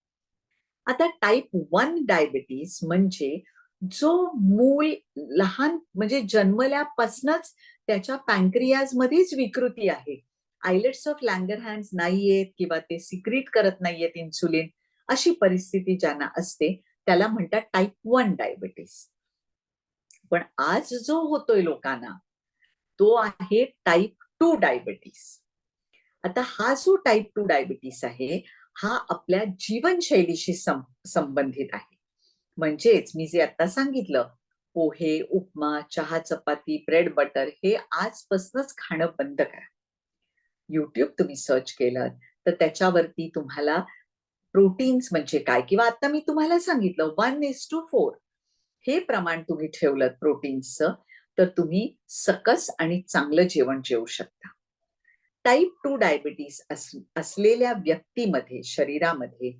आता टाईप 1 डायबिटीस म्हणजे जो मूल लहान म्हणजे जन्मल्यापासूनच त्याच्या पॅन्क्रियाज मध्येच विकृती आहे. आयलेट्स ऑफ लँगरहॅन्स नाहीयेत किंवा ते सिक्रीट करत नाहीयेत इन्सुलिन, अशी परिस्थिती ज्यांना असते त्याला म्हणतात टाईप 1 डायबिटीस. पण आज जो होतोय लोकांना तो आहे टाईप 2 डायबिटीस. आता हा जो टाईप 2 डायबिटीस आहे हा आपल्या जीवनशैलीशी संबंधित आहे. म्हणजेच मी जे आता सांगितलं, पोहे, उपमा, चहा, चपाती, ब्रेड बटर हे आजपासूनच खाणं बंद करा. युट्यूब तुम्ही सर्च केलं तर त्याच्यावरती तुम्हाला प्रोटीन्स म्हणजे काय किंवा आता मी तुम्हाला सांगितलं 1:4 हे प्रमाण तुम्ही ठेवलं प्रोटीन्सचं तर तुम्ही सकस आणि चांगलं जेवण जेवू शकता. टाईप 2 डायबिटीस असलेल्या व्यक्तीमध्ये शरीरामध्ये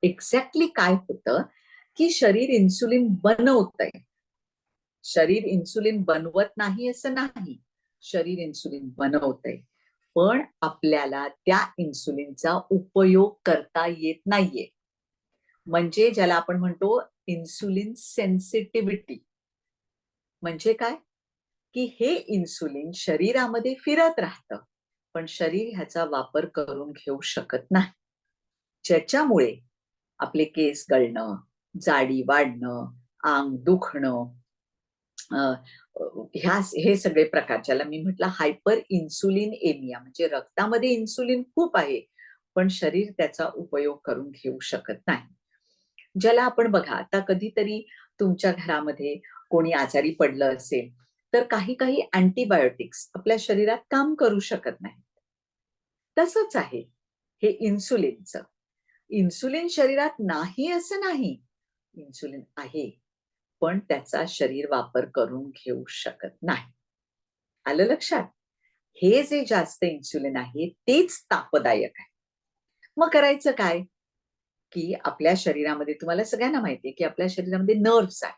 एक्झॅक्टली काय होतं की शरीर इन्सुलिन बनवतंय. शरीर इन्सुलिन बनवत नाही असं नाही, शरीर इन्सुलिन बनवतंय, पण आपल्याला त्या इन्सुलिनचा उपयोग करता येत नाहीये. म्हणजे ज्याला आपण म्हणतो इन्सुलिन सेन्सिटिव्हिटी. म्हणजे काय की हे इन्सुलिन शरीरामध्ये फिरत राहतं पण शरीर ह्याचा वापर करून घेऊ शकत नाही, ज्याच्यामुळे आपले केस गळणं, जाडी वाढणं, अंग दुखणं, हे सगळे प्रकार ज्याला मी म्हटलं हायपर इन्सुलिन एमिया म्हणजे रक्तामध्ये इन्सुलिन खूप आहे पण शरीर त्याचा उपयोग करून घेऊ शकत नाही. ज्याला आपण बघा आता कधीतरी तुमच्या घरामध्ये कोणी आजारी पडलं असेल तर काही काही अँटीबायोटिक्स आपल्या शरीरात काम करू शकत नाही. तसंच आहे हे इन्सुलिनचं. इन्सुलिन शरीरात नाही असं नाही, इन्सुलिन आहे पण त्याचा शरीर वापर करून घेऊ शकत नाही. आलं लक्षात? हे जे जास्त इन्सुलिन आहे तेच तापदायक आहे. मग करायचं काय की आपल्या शरीरामध्ये तुम्हाला सगळ्यांना माहितीये की आपल्या शरीरामध्ये नर्व्स आहेत.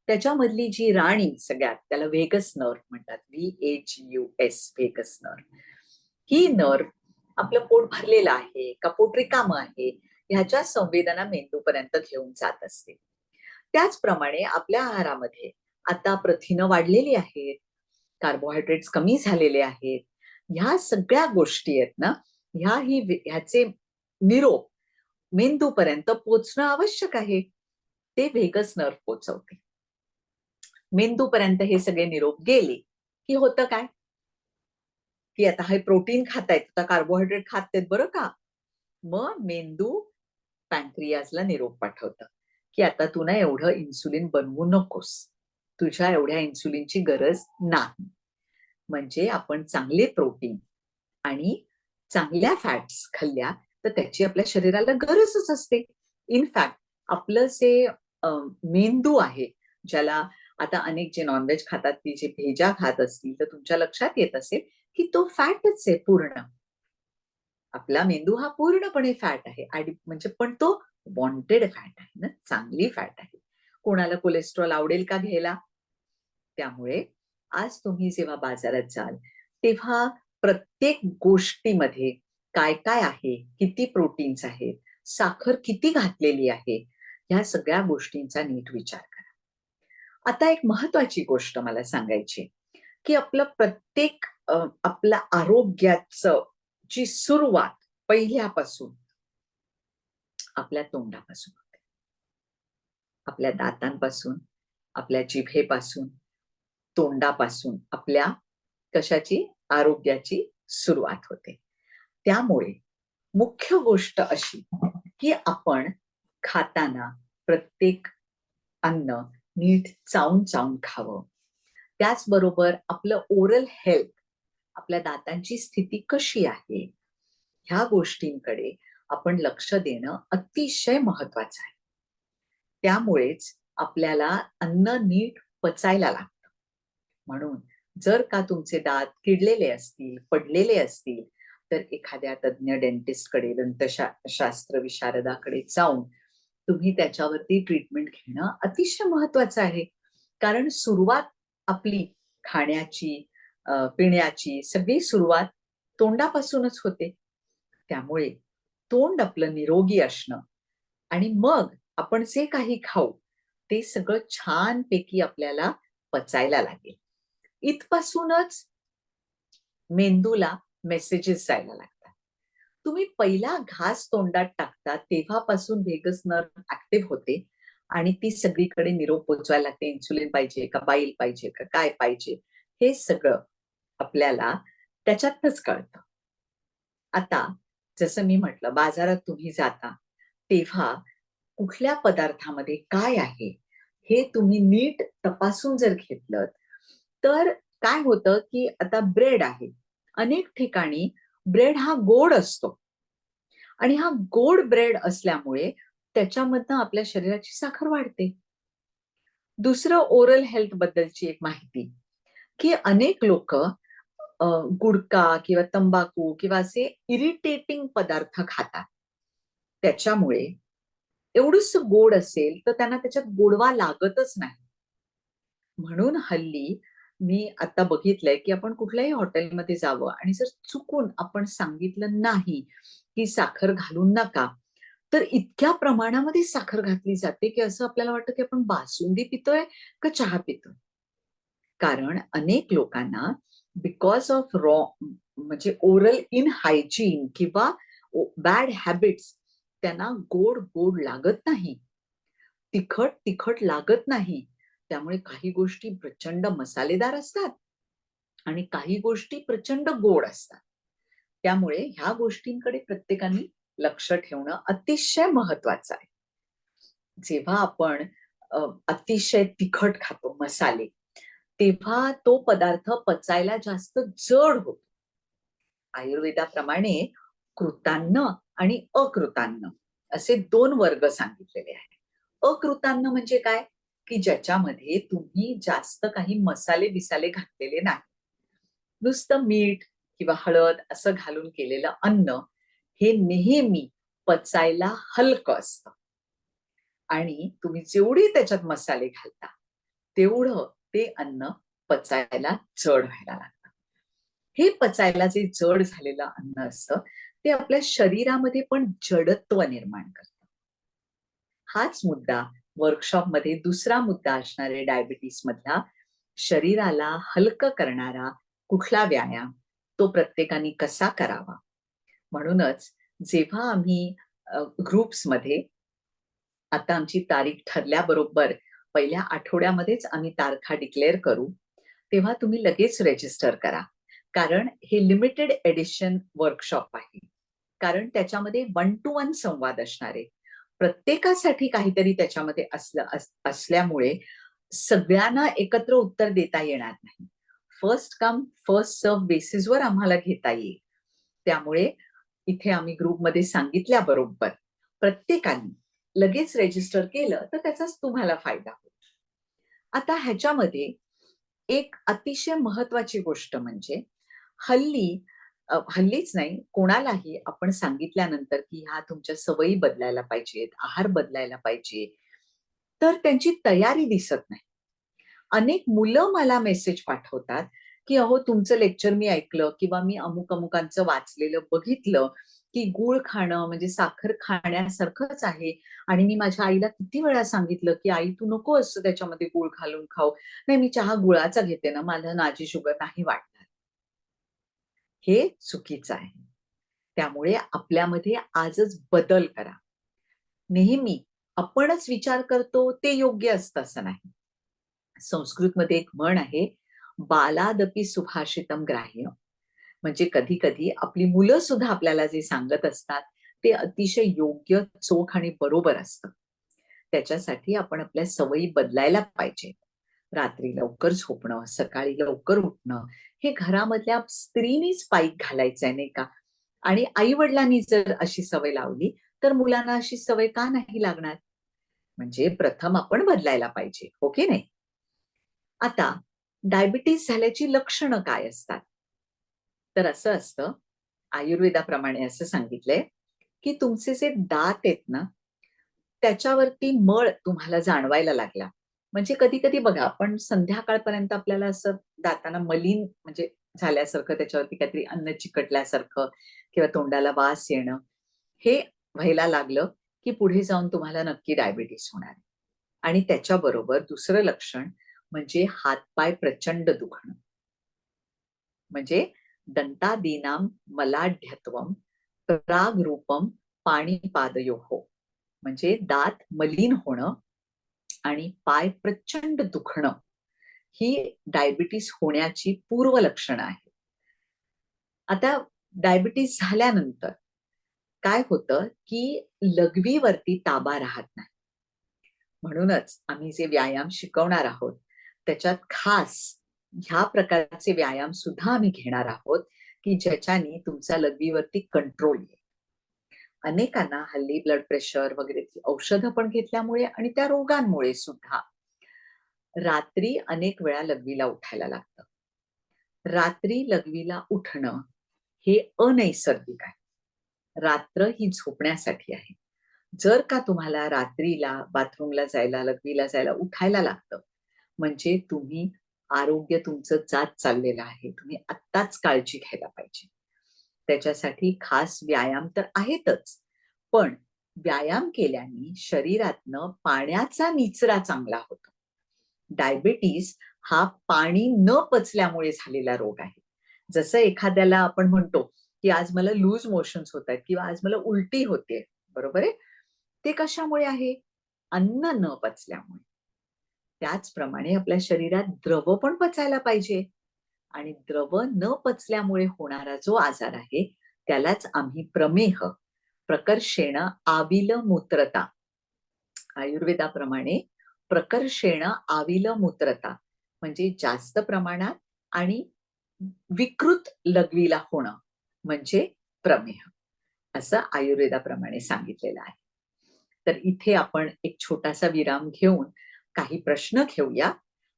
त्याच्यामधली जी राणी सगळ्यात त्याला व्हेगस नर्व म्हणतात, VAGUS व्हेगस नर्व. ही नर्व आपलं पोट भरलेलं आहे का पोट रिकामं आहे ह्याच्या संवेदना मेंदूपर्यंत घेऊन जात असते. त्याचप्रमाणे आपल्या आहारामध्ये आता प्रथिनं वाढलेली आहेत, कार्बोहायड्रेट्स कमी झालेले आहेत, ह्या सगळ्या गोष्टी आहेत ना, ह्याचे निरोप मेंदूपर्यंत पोचणं आवश्यक आहे. ते व्हेगस नर्व पोचवते. मेंदूपर्यंत हे सगळे निरोप गेले की होतं काय की आता हे प्रोटीन खातायत, आता कार्बोहायड्रेट खातायत बरं का. मग मेंदू पॅन्क्रियाजला निरोप पाठवतं की आता तू ना एवढं इन्सुलिन बनवू नकोस, तुझ्या एवढ्या इन्सुलिनची गरज नाही. म्हणजे आपण चांगले प्रोटीन आणि चांगल्या फॅट्स खाल्ल्या तर त्याची आपल्या शरीराला गरजच असते. इनफॅक्ट आपलं जे मेंदू आहे ज्याला आता अनेक जे नॉनव्हेज खातात ती जे भेजा खात असतील तर तुमच्या लक्षात येत असेल की तो फॅटच आहे पूर्ण. आपला मेंदू हा पूर्णपणे फॅट आहे म्हणजे पण तो वॉन्टेड फॅट आहे ना, चांगली फॅट आहे. कोणाला कोलेस्ट्रॉल आवडेल का घ्यायला? त्यामुळे आज तुम्ही जेव्हा बाजारात जाल तेव्हा प्रत्येक गोष्टीमध्ये काय काय आहे, किती प्रोटीन्स आहेत, साखर किती घातलेली आहे, ह्या सगळ्या गोष्टींचा नीट विचार करा. आता एक महत्वाची गोष्ट मला सांगायची की आपलं प्रत्येक आपल्या आरोग्याचं ची सुरुवात पहिल्यापासून आपल्या तोंडापासून होते. आपल्या दातांपासून, आपल्या जिभेपासून, तोंडापासून आपल्या कशाची आरोग्याची सुरुवात होते. त्यामुळे मुख्य गोष्ट अशी की आपण खाताना प्रत्येक अन्न नीट चावून चावून खावं. त्याचबरोबर आपलं ओरल हेल्थ, आपल्या दातांची स्थिती कशी आहे ह्या गोष्टींकडे आपण लक्ष देणं अतिशय महत्वाचं आहे. त्यामुळेच आपल्याला अन्न नीट पचायला लागतं. म्हणून जर का तुमचे दात किडलेले असतील, पडलेले असतील तर एखाद्या तज्ञ डेंटिस्टकडे, दंतशास्त्र विशारदाकडे जाऊन तुम्ही त्याच्यावरती ट्रीटमेंट घेणं अतिशय महत्वाचं आहे. कारण सुरुवात आपली खाण्याची, पिण्याची सगळी सुरुवात तोंडापासूनच होते. त्यामुळे तोंड आपलं निरोगी असणं आणि मग आपण जे काही खाऊ ते सगळं छानपैकी आपल्याला पचायला लागेल. इथपासूनच मेंदूला मेसेजेस जायला लागतात. तुम्ही पहिला घास तोंडात टाकता तेव्हापासून व्हेगस नर्व्ह ऍक्टिव्ह होते आणि ती सगळीकडे निरोप पोचवायला लागते. इन्सुलिन पाहिजे का, बाईल पाहिजे का, काय पाहिजे, हे सगळं आपल्याला त्याच्यातच कळतं. आता जसं मी म्हटलं, बाजारात तुम्ही जाता तेव्हा कुठल्या पदार्थामध्ये काय आहे हे तुम्ही नीट तपासून जर घेतलं तर काय होतं की आता ब्रेड आहे. अनेक ठिकाणी ब्रेड हा गोड असतो आणि हा गोड ब्रेड असल्यामुळे त्याच्यामधनं आपल्या शरीराची साखर वाढते. दुसरं ओरल हेल्थ बद्दलची एक माहिती की अनेक लोक गुटखा किंवा तंबाखू किंवा असे इरिटेटिंग पदार्थ खातात. त्याच्यामुळे एवढंच गोड असेल तर त्यांना त्याच्यात गोडवा लागतच नाही. म्हणून हल्ली मी आता बघितलंय की आपण कुठल्याही हॉटेलमध्ये जावं आणि जर चुकून आपण सांगितलं नाही की साखर घालू नका, तर इतक्या प्रमाणामध्ये साखर घातली जाते की असं आपल्याला वाटतं की आपण बासुंदी पितोय का चहा पितोय. कारण अनेक लोकांना बिकॉज ऑफ म्हणजे ओरल इन हायजीन किंवा बॅड हॅबिट्स त्यांना गोड गोड लागत नाही, तिखट तिखट लागत नाही. त्यामुळे काही गोष्टी प्रचंड मसालेदार असतात आणि काही गोष्टी प्रचंड गोड असतात. त्यामुळे ह्या गोष्टींकडे प्रत्येकाने लक्ष ठेवणं अतिशय महत्वाचं आहे. जेव्हा आपण अतिशय तिखट खातो मसाले, तेव्हा तो पदार्थ पचायला जास्त जड होतो. आयुर्वेदाप्रमाणे कृतान्न आणि अकृतान्न असे 2 वर्ग सांगितलेले आहेत. अकृतान्न म्हणजे काय की ज्याच्यामध्ये तुम्ही जास्त काही मसाले बिसाले घातलेले नाही, नुसतं मीठ किंवा हळद असं घालून केलेलं अन्न हे नेहमी पचायला हलकं असतं आणि तुम्ही जेवढी त्याच्यात मसाले घालता तेवढं ते अन्न पचायला जड व्हायला लागतं. हे पचायला जे जड झालेलं अन्न असतं ते आपल्या शरीरामध्ये पण जडत्व निर्माण करतं. हाच मुद्दा वर्कशॉपमध्ये दुसरा मुद्दा असणार आहे डायबिटीस मधला. शरीराला हलकं करणारा कुठला व्यायाम, तो प्रत्येकाने कसा करावा. म्हणूनच जेव्हा आम्ही ग्रुप्समध्ये आता आमची तारीख ठरल्याबरोबर पहिल्या आठवड्यामध्येच आम्ही तारखा डिक्लेअर करू, तेव्हा तुम्ही लगेच रजिस्टर करा. कारण हे लिमिटेड एडिशन वर्कशॉप आहे. कारण त्याच्यामध्ये 1 to 1 संवाद असणार आहे. प्रत्येकासाठी काहीतरी त्याच्यामध्ये असल्यामुळे सगळ्यांना एकत्र उत्तर देता येणार नाही. फर्स्ट कम फर्स्ट सर्व्ह बेसिसवर आम्हाला घेता येईल. त्यामुळे इथे आम्ही ग्रुपमध्ये सांगितल्याबरोबर प्रत्येकाने लगेच रजिस्टर केलं तर त्याचाच तुम्हाला फायदा होईल. आता ह्याच्यामध्ये एक अतिशय महत्वाची गोष्ट म्हणजे हल्लीच नाही, कोणालाही आपण सांगितल्यानंतर की ह्या तुमच्या सवयी बदलायला पाहिजेत, आहार बदलायला पाहिजे, तर त्यांची तयारी दिसत नाही. अनेक मुलं मला मेसेज पाठवतात की अहो तुमचं लेक्चर मी ऐकलं किंवा मी अमुक अमुकांचं वाचलेलं बघितलं की गूळ खाणं म्हणजे साखर खाण्यासारखंच आहे आणि मी माझ्या आईला किती वेळा सांगितलं की आई तू नको असं त्याच्यामध्ये गूळ घालून खाऊ. नाही मी चहा गुळाचा घेते ना, मला नाजी शुगर नाही वाटणार. हे चुकीचं आहे. त्यामुळे आपल्यामध्ये आजच बदल करा. नेहमी आपणच विचार करतो ते योग्य असतं असं नाही. संस्कृतमध्ये एक म्हण आहे, बालादपि सुभाषितम ग्राह्य. म्हणजे कधी कधी आपली मुलं सुद्धा आपल्याला जे सांगत असतात ते अतिशय योग्य, चोख आणि बरोबर असतं. त्याच्यासाठी आपण आपल्या सवयी बदलायला पाहिजे. रात्री लवकर झोपणं, सकाळी लवकर उठणं, हे घरामधल्या स्त्रीनीच पाईक घालायचंय नाही का. आणि आई वडिलांनी जर अशी सवय लावली तर मुलांना अशी सवय का नाही लागणार. म्हणजे प्रथम आपण बदलायला पाहिजे, हो की नाही. आता डायबिटीस झाल्याची लक्षणं काय असतात, तर असं असतं, आयुर्वेदाप्रमाणे असं सांगितलंय की तुमचे जे दात आहेत ना त्याच्यावरती मळ तुम्हाला जाणवायला लागला म्हणजे कधी कधी बघा, आपण संध्याकाळपर्यंत आपल्याला असं दातांना मलिन म्हणजे झाल्यासारखं, त्याच्यावरती काहीतरी अन्न चिकटल्यासारखं किंवा तोंडाला वास येणं, हे व्हायला लागलं की पुढे जाऊन तुम्हाला नक्की डायबिटीस होणार आहे. आणि त्याच्याबरोबर दुसरं लक्षण म्हणजे हातपाय प्रचंड दुखणं. म्हणजे दंतादीनां मलाढ्यत्वम प्रागरूपम पाणीपादयोः, म्हणजे दात मलिन होणं आणि पाय प्रचंड दुखणं ही डायबिटीस होण्याची पूर्व लक्षणं आहेत. आता डायबिटीस झाल्यानंतर काय होतं की लघवीवरती ताबा राहत नाही. म्हणूनच आम्ही जे व्यायाम शिकवणार आहोत त्याच्यात खास ह्या प्रकारचे व्यायाम सुद्धा आम्ही घेणार आहोत की ज्याच्याने तुमचा लघवीवरती कंट्रोल येईल. अनेकांना हल्ली ब्लड प्रेशर वगैरे औषधं पण घेतल्यामुळे आणि त्या रोगांमुळे सुद्धा रात्री अनेक वेळा लघवीला उठायला लागतं. रात्री लघवीला उठणं हे अनैसर्गिक आहे. रात्र ही झोपण्यासाठी आहे. जर का तुम्हाला रात्रीला बाथरूमला जायला, लघवीला जायला उठायला लागतं, म्हणजे तुम्ही आरोग्य तुमचं जात चाललेलं आहे. तुम्ही आत्ताच काळजी घ्यायला पाहिजे. त्याच्यासाठी खास व्यायाम तर आहेतच, पण व्यायाम केल्याने शरीरातनं पाण्याचा निचरा चांगला होतो. डायबिटीस हा पाणी न पचल्यामुळे झालेला रोग आहे. जसं एखाद्याला आपण म्हणतो की आज मला लूज मोशन्स होत आहेत किंवा आज मला उलटी होते, बरोबर आहे? ते कशामुळे आहे? अन्न न पचल्यामुळे. त्याचप्रमाणे आपल्या शरीरात द्रव पण पचायला पाहिजे आणि द्रव न पचल्यामुळे होणारा जो आजार आहे त्यालाच आम्ही प्रमेह, प्रकर्षेण आविल मूत्रता, आयुर्वेदाप्रमाणे प्रकर्षेण आविल मूत्रता म्हणजे जास्त प्रमाणात आणि विकृत लघवीला होणं म्हणजे प्रमेह, असं आयुर्वेदाप्रमाणे सांगितलेलं आहे. तर इथे आपण एक छोटासा विराम घेऊन काही प्रश्न घेऊया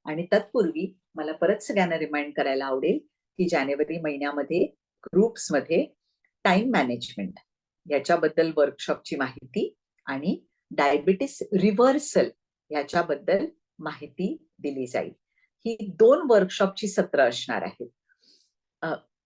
आणि तत्पूर्वी मला परत सगळ्यांना रिमाइंड करायला आवडेल की जानेवारी महिन्यामध्ये ग्रुप्समध्ये टाइम मॅनेजमेंट याच्याबद्दल वर्कशॉपची माहिती आणि डायबिटीस रिव्हर्सल याच्याबद्दल माहिती दिली जाईल. ही 2 वर्कशॉपची सत्र असणार आहेत.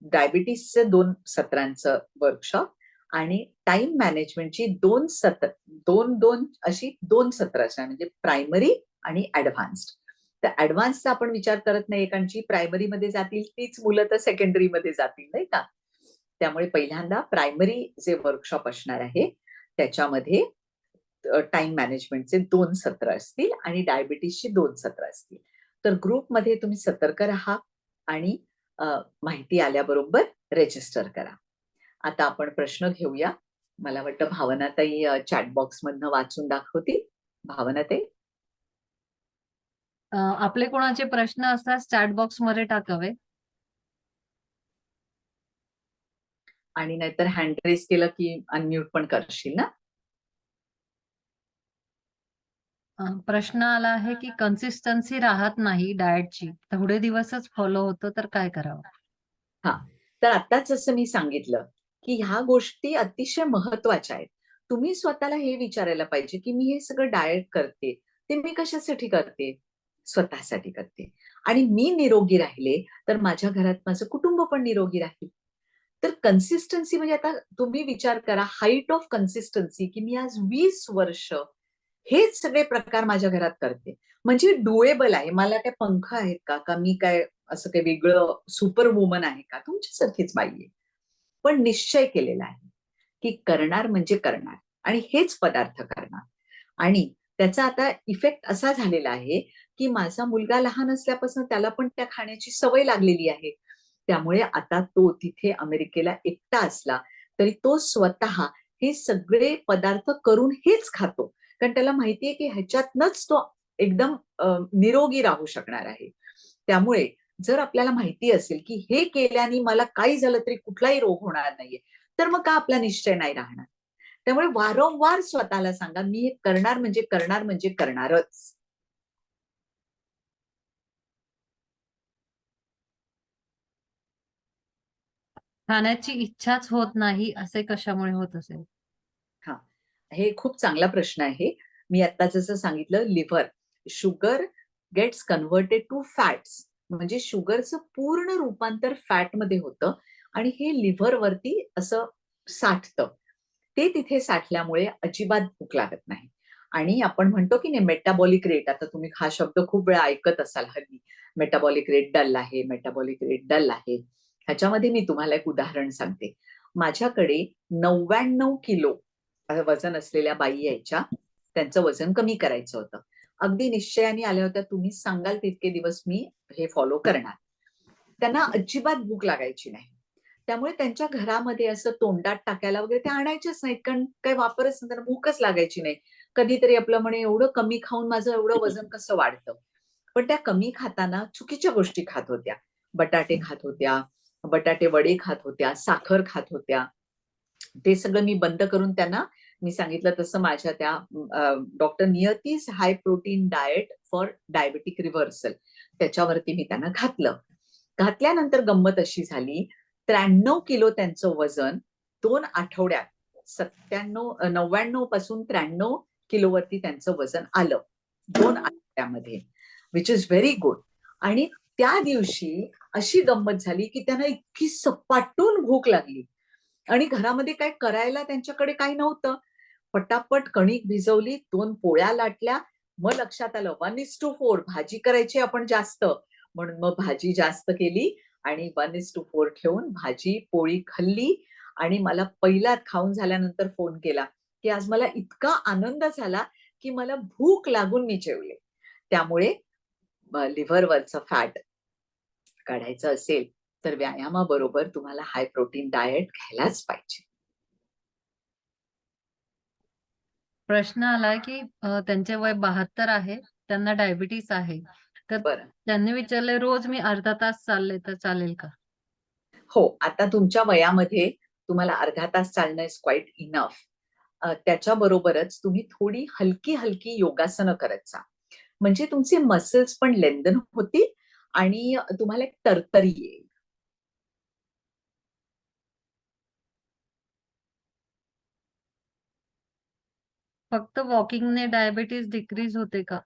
डायबिटीसचे 2 सत्रांचं वर्कशॉप आणि टाइम मॅनेजमेंटची 2 अशी 2 सत्र असणार, म्हणजे प्रायमरी आणि ऍडव्हान्स्ड. तर ऍडव्हान्सचा आपण विचार करत नाही, कारण जी प्रायमरीमध्ये जातील तीच मुलं तर सेकंडरीमध्ये जातील, नाही का? त्यामुळे पहिल्यांदा प्रायमरी जे वर्कशॉप असणार आहे त्याच्यामध्ये टाइम मॅनेजमेंटचे 2 सत्र असतील आणि डायबिटीसची 2 सत्र असतील. तर ग्रुपमध्ये तुम्ही सतर्क राहा आणि माहिती आल्याबरोबर रजिस्टर करा. आता आपण प्रश्न घेऊया. मला वाटतं भावनाताई चॅट बॉक्स मधनं वाचून दाखवतील. भावनाताई? आपले कोणाचे प्रश्न असल्यास चॅट बॉक्स मध्ये टाकावे. आणि नाहीतर हँड रेस केलं की अनम्यूट पण करशील ना? प्रश्न आला आहे की कन्सिस्टन्सी राहत नाही डाएटची. थोडे दिवसच फॉलो होतं तर काय करावं? हा, तर आताच जसं मी सांगितलं की ह्या गोष्टी अतिशय महत्वाच्या आहेत. तुम्ही स्वतःला हे विचारायला पाहिजे की मी हे सगळं डाएट करते ते मी कशासाठी करते? स्वतःसाठी करते. आणि मी निरोगी राहिले तर माझ्या घरात माझं कुटुंब पण निरोगी राहील. तर कन्सिस्टन्सी म्हणजे आता तुम्ही विचार करा, हाईट ऑफ कन्सिस्टन्सी की मी आज 20 वर्ष हेच सगळे प्रकार माझ्या घरात करते. म्हणजे डुएबल आहे. मला काय पंख आहेत का? का मी काय असं काही वेगळं सुपर वुमन आहे का? तुमच्यासारखीच बाई आहे. पण निश्चय केलेला आहे की करणार म्हणजे करणार आणि हेच पदार्थ करणार. आणि त्याचा आता इफेक्ट असा झालेला आहे की माझा मुलगा लहान असल्यापासून त्याला पण त्या खाण्याची सवय लागलेली आहे. त्यामुळे आता तो तिथे अमेरिकेला एकटा असला तरी तो स्वतः हे सगळे पदार्थ करून हेच खातो. कारण त्याला माहितीये की ह्याच्यातनच तो एकदम निरोगी राहू शकणार आहे. त्यामुळे जर आपल्याला माहिती असेल की हे केल्याने मला काही झालं तरी कुठलाही रोग होणार नाहीये, तर मग का आपला निश्चय नाही राहणार? त्यामुळे वारंवार स्वतःला सांगा, मी हे करणार म्हणजे करणार म्हणजे करणारच. खाण्याची इच्छाच होत नाही असे कशामुळे होत असेल? हा, हे खूप चांगला प्रश्न आहे. मी आता जसं सांगितलं, liver, sugar gets converted to fats, म्हणजे शुगरचं पूर्ण रूपांतर फॅटमध्ये होतं आणि हे लिव्हरवरती असं साठतं. ते तिथे साठल्यामुळे अजिबात भूक लागत नाही. आणि आपण म्हणतो की नाही मेटाबॉलिक रेट, आता तुम्ही हा शब्द खूप वेळा ऐकत असाल हल्ली, मेटाबॉलिक रेट डल आहे, मेटाबॉलिक रेट डल आहे. ह्याच्यामध्ये मी तुम्हाला एक उदाहरण सांगते. माझ्याकडे 99 किलो वजन असलेल्या बाई यायच्या, त्यांचं वजन कमी करायचं होतं. अगदी निश्चयाने आल्या होत्या, तुम्ही सांगाल तितके दिवस मी हे फॉलो करणार. त्यांना अजिबात भूक लागायची नाही. त्यामुळे त्यांच्या घरामध्ये असं तोंडात टाकायला वगैरे ते आणायचेच नाहीत, कारण काही वापरच नाही, त्यांना भूकच लागायची नाही. कधीतरी आपलं म्हणे एवढं कमी खाऊन माझं एवढं वजन कसं वाढतं. पण त्या कमी खाताना चुकीच्या गोष्टी खात होत्या. बटाटे खात होत्या, बटाटे वडे खात होत्या, साखर खात होत्या. ते सगळं मी बंद करून त्यांना मी सांगितलं तसं माझ्या त्या doctor Niyati's high protein diet for diabetic reversal त्याच्यावरती मी त्यांना घातलं. घातल्यानंतर गंमत अशी झाली, 93 किलो त्यांचं वजन 2 आठवड्यात 99 पासून 93 किलोवरती त्यांचं वजन आलं 2 आठवड्यामध्ये, विच इज व्हेरी गुड. आणि त्या दिवशी अशी गंमत झाली की त्यांना इतकी सपाटून भूक लागली आणि घरामध्ये काय करायला त्यांच्याकडे काही नव्हतं. पटापट कणिक भिजवली, 2 पोळ्या लाटल्या. मग लक्षात आलं 1:4 भाजी करायची आपण जास्त, म्हणून मग भाजी जास्त केली आणि 1:4 ठेवून भाजी पोळी खाल्ली. आणि मला पहिला खाऊन झाल्यानंतर फोन केला की आज मला इतका आनंद झाला की मला भूक लागून मी जेवले. त्यामुळे लिव्हरवरचं फॅट काढायचं असेल तर व्यायामाबरोबर तुम्हाला हाय प्रोटीन डाएट घ्यायलाच पाहिजे. प्रश्न आला की त्यांचे वय 72 आहे, त्यांना डायबिटीस आहे. तर बरं. त्यांनी विचारले, रोज मी अर्धा तास चालले तर चालेल का? हो, आता तुमच्या वयामध्ये तुम्हाला अर्धा तास चालणं इज क्वाईट इनफ. त्याच्याबरोबरच तुम्ही थोडी हलकी योगासनं करत जा. म्हणजे तुमचे मसल्स पण लेंदन होतील आणि तुम्हाला एक तरतरी येईल. फक्त वॉकिंगने डायबिटीस डिक्रीज होते का?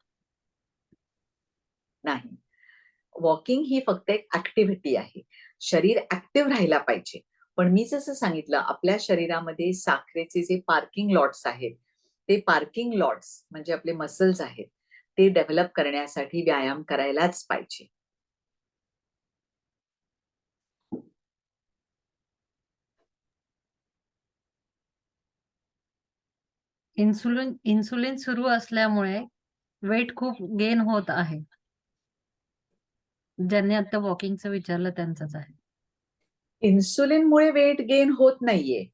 नाही, वॉकिंग ही फक्त एक ऍक्टिव्हिटी आहे. शरीर ऍक्टिव्ह राहायला पाहिजे. पण मी जसं सांगितलं, आपल्या शरीरामध्ये साखरेचे जे पार्किंग लॉट्स आहेत, ते पार्किंग लॉट्स म्हणजे आपले मसल्स आहेत, ते डेव्हलप करण्यासाठी व्यायाम करायलाच पाहिजे. इन्सुलिन सुरू असल्यामुळे वेट खूप गेन होत आहे. ज्यांनी आता वॉकिंगचं विचारलं त्यांचंच आहे. इन्सुलिनमुळे वेट गेन होत नाहीये.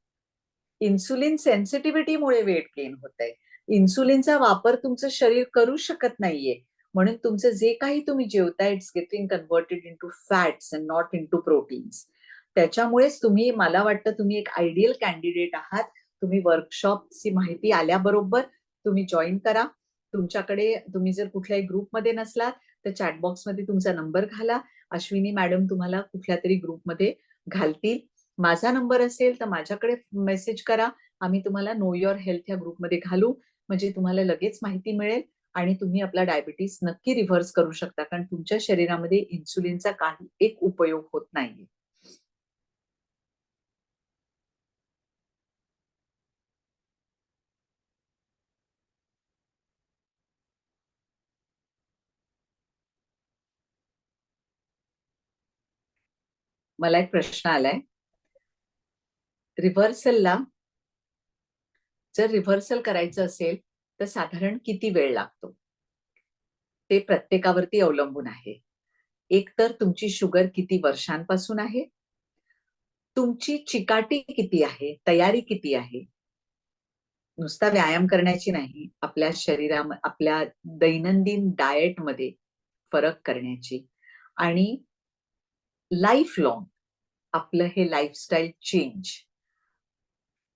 इन्सुलिन सेन्सिटिव्हिटीमुळे वेट गेन होत आहे. इन्सुलिनचा वापर तुमचं शरीर करू शकत नाहीये. म्हणून तुमचं जे काही तुम्ही जेवताय it's getting converted into fats and not into proteins. त्याच्यामुळेच तुम्ही, मला वाटतं तुम्ही एक आयडियल कॅन्डिडेट आहात. तुम्ही वर्कशॉपची माहिती आल्याबरोबर तुम्ही जॉईन करा. तुमच्याकडे तुम्ही जर कुठल्याही ग्रुपमध्ये नसलात तर चॅटबॉक्समध्ये तुमचा नंबर घाला. अश्विनी मॅडम तुम्हाला कुठल्या तरी ग्रुपमध्ये घालतील. माझा नंबर असेल तर माझ्याकडे मेसेज करा. आम्ही तुम्हाला नो युअर हेल्थ या ग्रुपमध्ये घालू, म्हणजे तुम्हाला लगेच माहिती मिळेल आणि तुम्ही आपला डायबिटीस नक्की रिव्हर्स करू शकता, कारण तुमच्या शरीरामध्ये इन्सुलिनचा काही एक उपयोग होत नाहीये. मला एक प्रश्न आलाय, रिव्हर्सलला जर रिव्हर्सल करायचं असेल तर साधारण किती वेळ लागतो? ते प्रत्येकावरती अवलंबून आहे. एक तर तुमची शुगर किती वर्षांपासून आहे, तुमची चिकाटी किती आहे, तयारी किती आहे. नुसता व्यायाम करण्याची नाही, आपल्या आपल्या दैनंदिन डाएटमध्ये फरक करण्याची आणि लाईफ लॉंग आपलं हे लाईफस्टाईल चेंज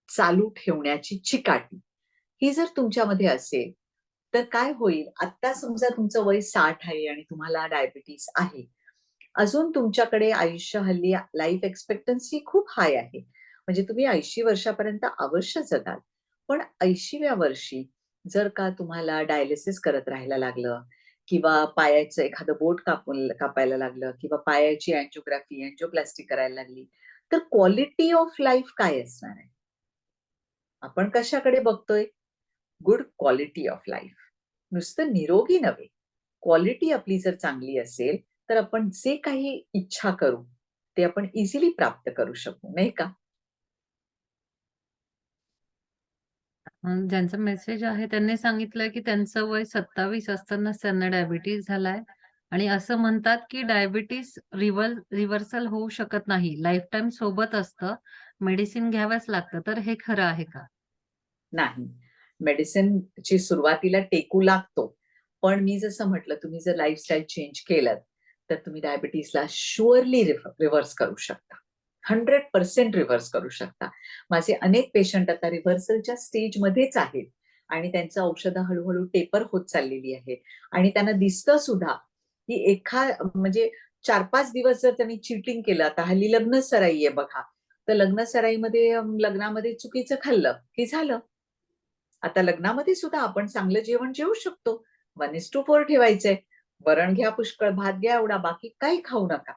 चालू ठेवण्याची चिकाटी, ही जर तुमच्यामध्ये असेल तर काय होईल, आता समजा तुमचं वय 60 आहे आणि तुम्हाला डायबिटीस आहे. अजून तुमच्याकडे आयुष्य हल्ली लाईफ एक्सपेक्टन्सी खूप हाय आहे. म्हणजे तुम्ही 80 वर्षापर्यंत अवश्य जगाल. पण 80व्या वर्षी जर का तुम्हाला डायलिसिस करत राहायला लागलं किंवा पायाचं एखादं बोट कापायला लागलं किंवा पायाची अँजिओग्राफी अँजिओप्लास्टी करायला लागली, तर क्वालिटी ऑफ लाईफ काय असणार आहे? आपण कशाकडे बघतोय? Good quality of life. नुसतं निरोगी नव्हे, क्वालिटी आपली जर चांगली असेल तर आपण जे काही इच्छा करू ते आपण इझिली प्राप्त करू शकू, नाही का? ज्यांचा मेसेज आहे त्यांनी सांगितलंय की त्यांचं वय 27 असतानाच त्यांना डायबिटीज झालाय आणि असं म्हणतात की डायबिटीज रिव्हर्सल होऊ शकत नाही. लाईफ टाईम सोबत असतं. मेडिसिन घ्यावंच लागतं. तर हे खरं आहे का? नाही, मेडिसिनची सुरुवातीला टेकू लागतो, पण मी जसं म्हटलं, तुम्ही जर लाईफस्टाईल चेंज केलं तर तुम्ही डायबिटीसला शुअरली रिव्हर्स करू शकता. 100% रिव्हर्स करू शकता. माझे अनेक पेशंट आता रिव्हर्सलच्या स्टेजमध्येच आहेत आणि त्यांचं औषधं हळूहळू टेपर होत चाललेली आहे आणि त्यांना दिसतं सुद्धा की म्हणजे 4-5 दिवस जर त्यांनी चिटिंग केलं, आता हल्ली लग्न सराई आहे बघा, तर लग्न सराईमध्ये लग्नामध्ये चुकीचं खाल्लं की झालं. आता लग्नामध्ये सुद्धा आपण चांगलं जेवण जेवू शकतो. 1:4 ठेवायचंय. वरण घ्या पुष्कळ, भात घ्या एवढा, बाकी काही खाऊ नका.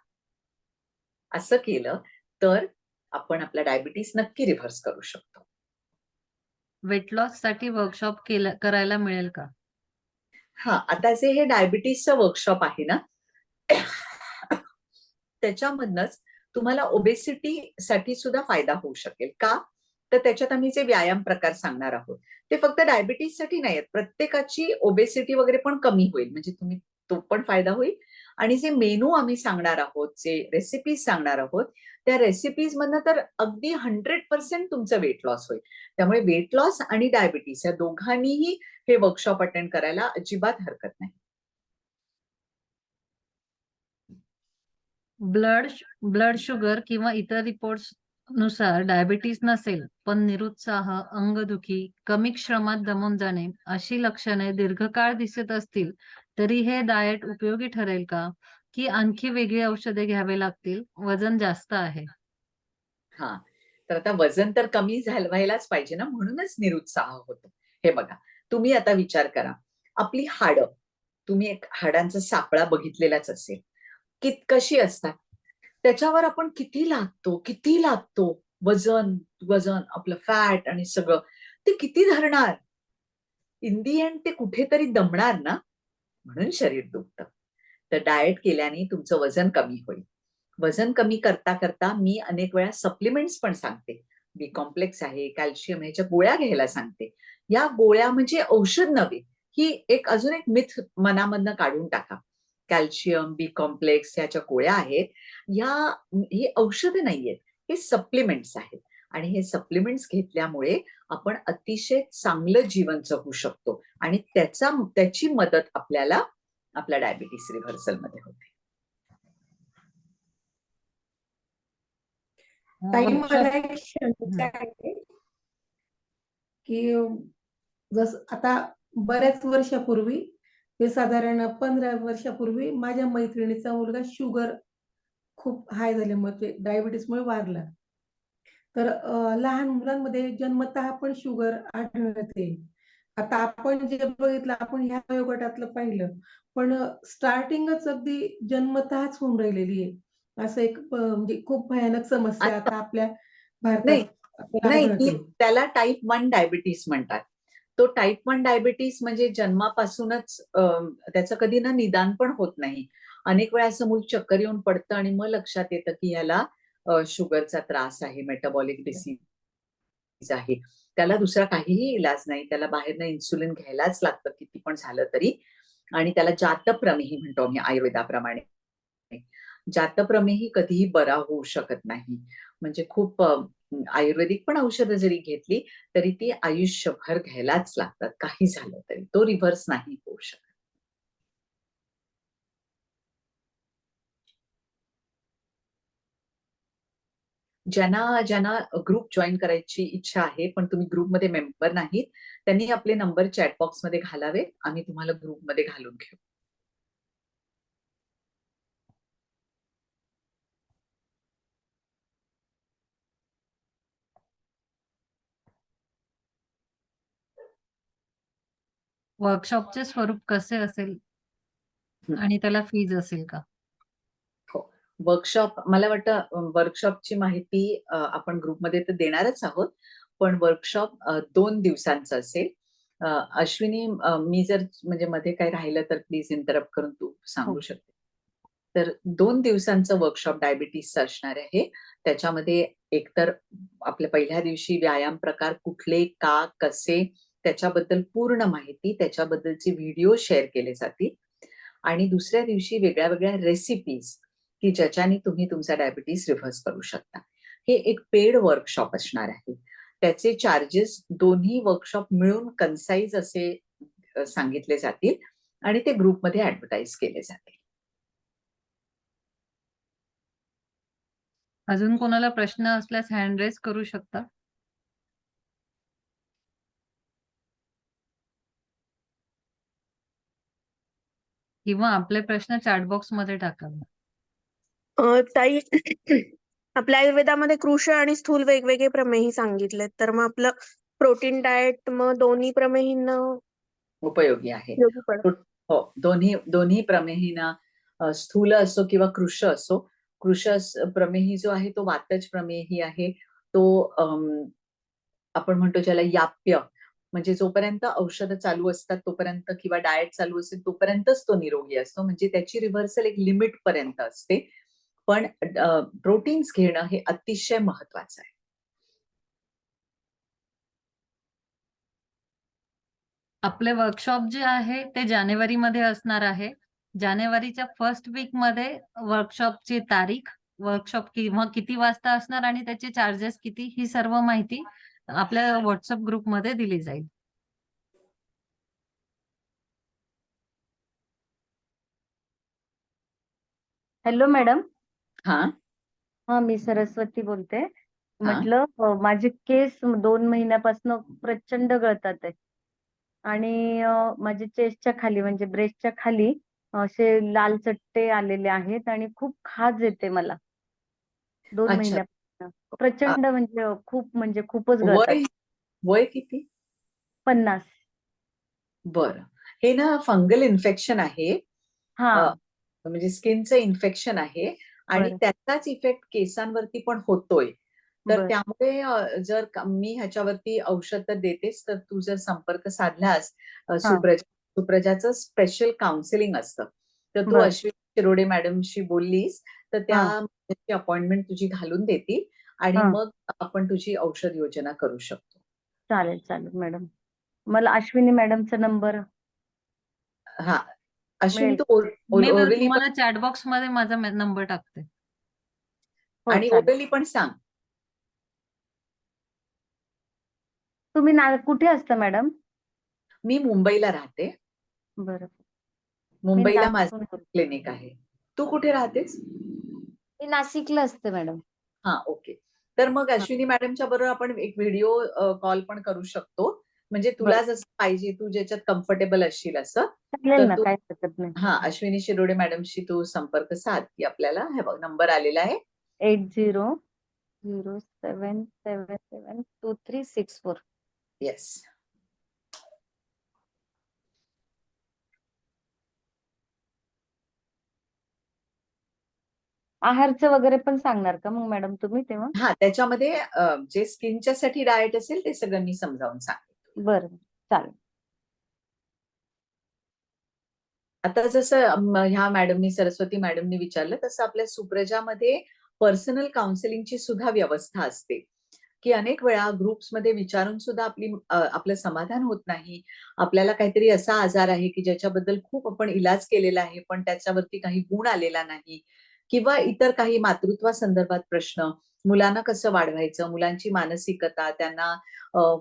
असं केलं तर आपण आपला डायबिटीस नक्की रिव्हर्स करू शकतो. वेट लॉससाठी वर्कशॉप करायला मिळेल का? आता जे हे डायबिटीसचं वर्कशॉप आहे ना, त्याच्यामधनंच तुम्हाला ओबेसिटी साठी सुद्धा फायदा होऊ शकेल. का? तर त्याच्यात आम्ही जे व्यायाम प्रकार सांगणार आहोत, ते फक्त डायबिटीससाठी नाही आहेत. प्रत्येकाची ओबेसिटी वगैरे पण कमी होईल. म्हणजे तो पण फायदा होईल आणि जे मेनू आम्ही सांगणार आहोत, जे रेसिपीज सांगणार आहोत, त्या रेसिपीज मधनं तर अगदी 100% तुमचं वेट लॉस होईल. त्यामुळे वेट लॉस आणि डायबिटीस या दोघांनीही हे वर्कशॉप अटेंड करायला अजिबात हरकत नाही. ब्लड ब्लड शुगर किंवा इतर रिपोर्ट्स नुसार डायबिटीज नसेल, पण निरुत्साह, अंगदुखी, कमी श्रमात दमून जाणे अशी लक्षणे दीर्घकाळ दिसत असतील, तरी हे डाएट उपयोगी ठरेल का? की आणखी वेगळी औषधे घ्यावे लागतील? वजन जास्त आहे. हा, तर आता वजन तर कमी व्हायलाच पाहिजे ना, म्हणूनच निरुत्साह होतो. हे बघा, तुम्ही आता विचार करा, आपली हाडं, तुम्ही एक हाडांचा सापळा बघितलेलाच असेल, कशी असतात, त्याच्यावर आपण किती लागतो वजन, आपलं फॅट आणि सगळं, ते किती धरणार? इन दी एंड ते कुठेतरी दमणार ना, म्हणून शरीर दुखतं. तर डाएट केल्याने तुमचं वजन कमी होईल. वजन कमी करता करता मी अनेक वेळा सप्लिमेंट्स पण सांगते. बी कॉम्प्लेक्स आहे, कॅल्शियम, ह्याच्या गोळ्या घ्यायला सांगते. या गोळ्या म्हणजे औषध नव्हे, ही अजून एक मिथ मनामधनं काढून टाका. कॅल्शियम, बी कॉम्प्लेक्स ह्याच्या गोळ्या आहेत. ही औषधं नाहीयेत, हे सप्लिमेंट्स आहेत आणि हे सप्लिमेंट्स घेतल्यामुळे आपण अतिशय चांगलं जीवन जगू शकतो आणि त्याची मदत आपल्याला आपल्या डायबिटीस रिव्हर्सल मध्ये होते. ताई, मला वर्कशॉप एक शंका आहे की जस आता बऱ्याच वर्षापूर्वी, ते साधारण 15 वर्षापूर्वी माझ्या मैत्रिणीचा मुलगा शुगर खूप हाय झाल्यामुळे, ते डायबिटीसमुळे वारला. तर लहान मुलांमध्ये जन्मतः पण शुगर आढळते. आता आपण जे बघितलं, आपण ह्या वयोगटातलं पाहिलं, पण स्टार्टिंगच अगदी जन्मतःच होऊन राहिलेली आहे. असं एक म्हणजे खूप भयानक समस्या आता आता आपल्या भारतात नाही, आपल्याला नाही, आढळते. त्याला टाईप 1 डायबिटीस म्हणतात. तो टाईप 1 डायबिटीस म्हणजे जन्मापासूनच त्याचं कधी ना निदान पण होत नाही. अनेक वेळा असं मूल चक्कर येऊन पडतं आणि मग लक्षात येतं की ह्याला शुगरचा त्रास आहे, मेटाबॉलिक डिसीज आहे. त्याला दुसरा काहीही इलाज नाही. त्याला बाहेरनं इन्सुलिन घ्यायलाच लागतं किती पण झालं तरी. आणि त्याला जातप्रमेही म्हणतो आम्ही आयुर्वेदाप्रमाणे. जातप्रमेही कधीही बरा होऊ शकत नाही. म्हणजे खूप आयुर्वेदिक पण औषधं जरी घेतली तरी ती आयुष्यभर घ्यायलाच लागतात, काही झालं तरी. तो रिव्हर्स नाही होऊ शकत. ज्यांना ज्यांना ग्रुप जॉईन करायची इच्छा आहे, पण तुम्ही ग्रुपमध्ये मेंबर नाहीत, त्यांनी आपले नंबर चॅट बॉक्समध्ये घालावे. आम्ही तुम्हाला ग्रुपमध्ये घालून घेऊ. वर्कशॉपचे स्वरूप कसे असेल? आणि त्याला फीज असेल का? हो. वर्कशॉप मला वाटतं वर्कशॉपची माहिती आपण ग्रुपमध्ये तर देणारच आहोत, पण वर्कशॉप 2 दिवसांचं असेल. अश्विनी, मी जर म्हणजे मध्ये काही राहिलं तर प्लीज इंटरप्ट करून तू सांगू हो. शकते. तर 2 दिवसांचं वर्कशॉप डायबिटीसचं असणार आहे. त्याच्यामध्ये एकतर आपल्या पहिल्या दिवशी व्यायाम प्रकार कुठले, का, कसे त्याच्याबद्दल पूर्ण माहिती, त्याच्याबद्दलचे व्हिडिओ शेअर केले जातील आणि दुसऱ्या दिवशी वेगळ्या-वेगळ्या रेसिपीज की ज्याच्याने तुम्ही तुमचा डायबिटीस रिव्हर्स करू शकता. हे एक पेड वर्कशॉप असणार आहे. त्याचे चार्जेस दोन्ही वर्कशॉप मिळून कन्साइज असे सांगितले जातील आणि ते ग्रुपमध्ये ॲडव्हर्टाइज केले जातील. अजून कोणाला प्रश्न असल्यास हँड रेज करू शकता. किंवा आपले प्रश्न चॅट बॉक्समध्ये टाकावे. ताई आपल्या आयुर्वेदामध्ये कृश आणि स्थूल वेगवेगळे प्रमेही सांगितलेत, तर मग आपलं प्रोटीन डाएट मग दोन्ही प्रमेहींना उपयोगी आहे. उपयोगी पडतं. हो, दोन्ही प्रमेहींना स्थूल असो किंवा कृश असो, प्रमेही जो आहे तो वातज प्रमेही आहे. तो आपण म्हणतो ज्याला याप्य, म्हणजे जोपर्यंत औषधं चालू असतात तोपर्यंत किंवा डाएट चालू असेल तोपर्यंतच तो निरोगी असतो. म्हणजे त्याची रिव्हर्सल एक लिमिट पर्यंत असते. पण प्रोटीन्स घेणं हे अतिशय महत्वाचं आहे. आपले वर्कशॉप जे आहे ते जानेवारीमध्ये असणार आहे. जानेवारीच्या फर्स्ट वीकमध्ये वर्कशॉपची तारीख, वर्कशॉप किंवा किती वाजता असणार आणि त्याचे चार्जेस किती, ही सर्व माहिती आपल्या व्हॉट्सअप ग्रुपमध्ये दिली जाईल. Hello madam. हा हा, मी सरस्वती बोलते. हा म्हटलं माझे केस 2 महिन्यापासून प्रचंड गळतात आहे आणि माझे चेस्टच्या खाली म्हणजे ब्रेस्टच्या खाली असे लाल चट्टे आलेले आहेत आणि खूप खाज येते मला 2 अच्छा. महिन्यापासून. प्रचंड म्हणजे खूपच गळतात. वय वय किती? 50. बरं. हे ना फंगल इन्फेक्शन आहे. हा, म्हणजे स्किनचं इन्फेक्शन आहे आणि बरं त्याचाच इफेक्ट केसांवरती पण होतोय. तर बरं. त्यामुळे मी ह्याच्यावरती औषध तर देतेच, तर तू जर संपर्क साधलास हा, सुप्रजाचं स्पेशल काउन्सिलिंग असतं. तर तू बरं. अश्विनी शिरोडे मॅडमशी बोललीस तर त्या हा, अपॉइंटमेंट तुझी घालून देतील आणि हा. मग आपण तुझी औषध योजना करू शकतो. चालेल चालेल मॅडम. मला अश्विनी मॅडमचा नंबर हा, अश्विनी मिळेल. तू मी ओरली तुम्हाला चॅट बॉक्समध्ये माझा नंबर टाकते. हो आणि चालेल. ओरली पण सांग. तुम्ही कुठे असता मॅडम? मी मुंबईला राहते. बरं. मी मुंबईला माझं नाशिकहून बोलते. क्लिनिक आहे. तू कुठे राहतेस? मी नाशिकला असते मॅडम. हा, ओके. तर मग हा, अश्विनी मॅडमच्या बरोबर आपण एक व्हिडिओ कॉल पण करू शकतो. म्हणजे बरं. तुला जसं पाहिजे, तू ज्याच्यात कम्फर्टेबल असशील असं. चालेल तर ना, तू काही हरकत नाही. अश्विनी शिरोडे मॅडमशी तू संपर्क साध, की आपल्याला हे बघ नंबर आलेला आहे. 8007772364. येस. आहारचं वगैरे पण सांगणार का मग मॅडम तुम्ही तेव्हा? हा, त्याच्यामध्ये जे स्किनच्या साठी डाएट असेल ते सगळं मी समजावून सांगेन. बरं, चालेल. आता जसं ह्या मॅडमनी, सरस्वती मॅडमनी विचारलं तसं आपल्या सुप्रजामध्ये पर्सनल काउन्सिलिंगची सुद्धा व्यवस्था असते. की अनेक वेळा ग्रुप्समध्ये विचारून सुद्धा आपलं समाधान होत नाही. आपल्याला काहीतरी असा आजार आहे की ज्याच्याबद्दल खूप आपण इलाज केलेला आहे, पण त्याच्यावरती काही गुण आलेला नाही किंवा इतर काही मातृत्वासंदर्भात प्रश्न, मुलांना कसं वाढवायचं, मुलांची मानसिकता, त्यांना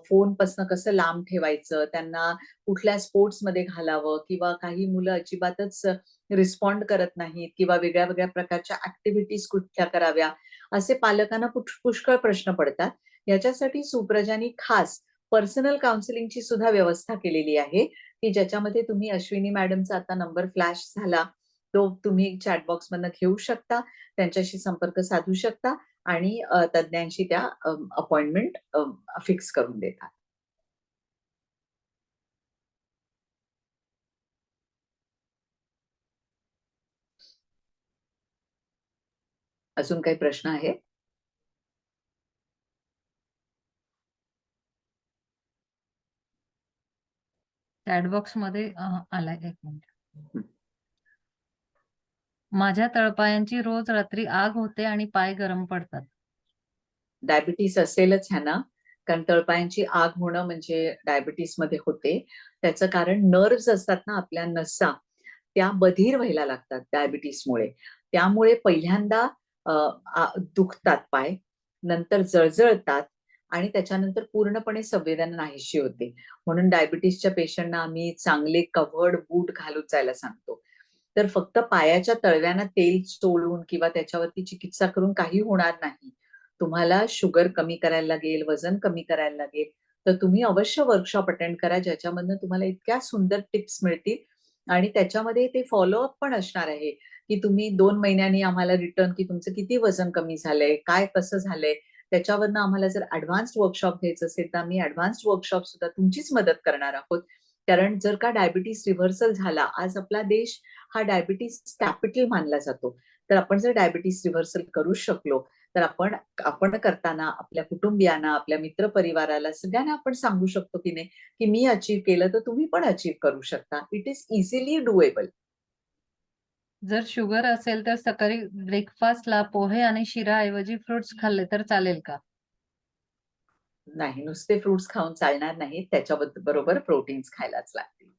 फोनपासनं कसं लांब ठेवायचं, त्यांना कुठल्या स्पोर्ट्समध्ये घालावं किंवा काही मुलं अजिबातच रिस्पॉन्ड करत नाहीत किंवा वेगळ्या-वेगळ्या प्रकारच्या ॲक्टिव्हिटीज कुठल्या कराव्या, असे पालकांना पुष्कळ प्रश्न पडतात. याच्यासाठी सुप्रजानी खास पर्सनल काउन्सिलिंगची सुद्धा व्यवस्था केलेली आहे, की ज्याच्यामध्ये तुम्ही अश्विनी मॅडमचा आता नंबर फ्लॅश झाला, तो तुम्ही चॅट बॉक्समधनं घेऊ शकता, त्यांच्याशी संपर्क साधू शकता आणि तज्ञांशी त्या अपॉइंटमेंट फिक्स करून देतात. अजून काही प्रश्न आहे? चॅटबॉक्स मध्ये आलाय, एक मिनिट. हं. माझ्या तळपायांची रोज रात्री आग होते आणि पाय गरम पडतात. डायबिटीस असेलच ह्यांना, कारण तळपायांची आग होणं म्हणजे डायबिटीस मध्ये होते. त्याचं कारण नर्व्हज असतात ना आपल्या नसा, त्या बधीर व्हायला लागतात डायबिटीसमुळे. त्यामुळे पहिल्यांदा दुखतात पाय, नंतर जळजळतात आणि त्याच्यानंतर पूर्णपणे संवेदना नाहीशी होते. म्हणून डायबिटीसच्या पेशंटना आम्ही चांगले कव्हर्ड बूट घालून जायला सांगतो. तर फक्त पायाच्या तळव्याला तेल चोळून किंवा त्याच्यावरती चिकित्सा करून काही होणार नाही. तुम्हाला शुगर कमी करायला लागेल, वजन कमी करायला लागेल, तर तुम्ही अवश्य वर्कशॉप अटेंड करा, ज्याच्यामधनं तुम्हाला इतक्या सुंदर टिप्स मिळतील आणि त्याच्यामध्ये ते फॉलोअप पण असणार आहे, की तुम्ही 2 महिन्यांनी आम्हाला रिटर्न की तुमचं किती वजन कमी झालंय, काय कसं झालंय, त्याच्यावरनं आम्हाला जर ॲडव्हान्स्ड वर्कशॉप घ्यायचं असेल, तर आम्ही ॲडव्हान्स्ड वर्कशॉप सुद्धा तुमचीच मदत करणार आहोत. कारण जर का डायबिटीस रिव्हर्सल झाला, आज आपला देश हा डायबिटीस कॅपिटल मानला जातो. तर आपण जर डायबिटीस रिव्हर्सल करू शकलो, तर आपण करताना आपल्या कुटुंबियांना, आपल्या मित्रपरिवाराला सगळ्यांना आपण सांगू शकतो की नाही, की मी अचीव्ह केलं तर तुम्ही पण अचीव्ह करू शकता. It is easily doable. जर शुगर असेल तर सकाळी ब्रेकफास्टला पोहे आणि शिराऐवजी फ्रुट्स खाल्ले तर चालेल का? नाही, नुसते फ्रुट्स खाऊन चालणार नाही. बरोबर प्रोटीन्स खायलाच लागतील.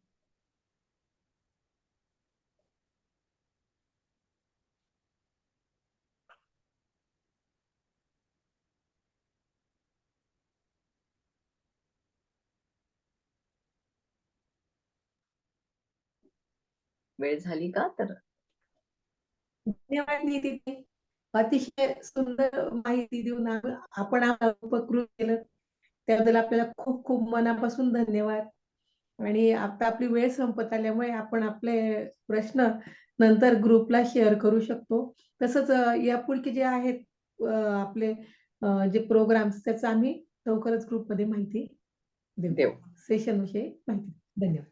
वेळ झाली का? तर धन्यवाद नितीन. अतिशय सुंदर माहिती देऊन आपण आम्हाला उपकृत केलं. त्याबद्दल आपल्याला खूप खूप मनापासून धन्यवाद. आणि आता आपली वेळ संपत आल्यामुळे आपण आपले प्रश्न नंतर ग्रुपला शेअर करू शकतो. तसंच यापुढचे जे आहेत आपले जे प्रोग्राम्स त्याचं आम्ही लवकरच ग्रुपमध्ये माहिती देऊ. देऊ. सेशनविषयी माहिती. धन्यवाद.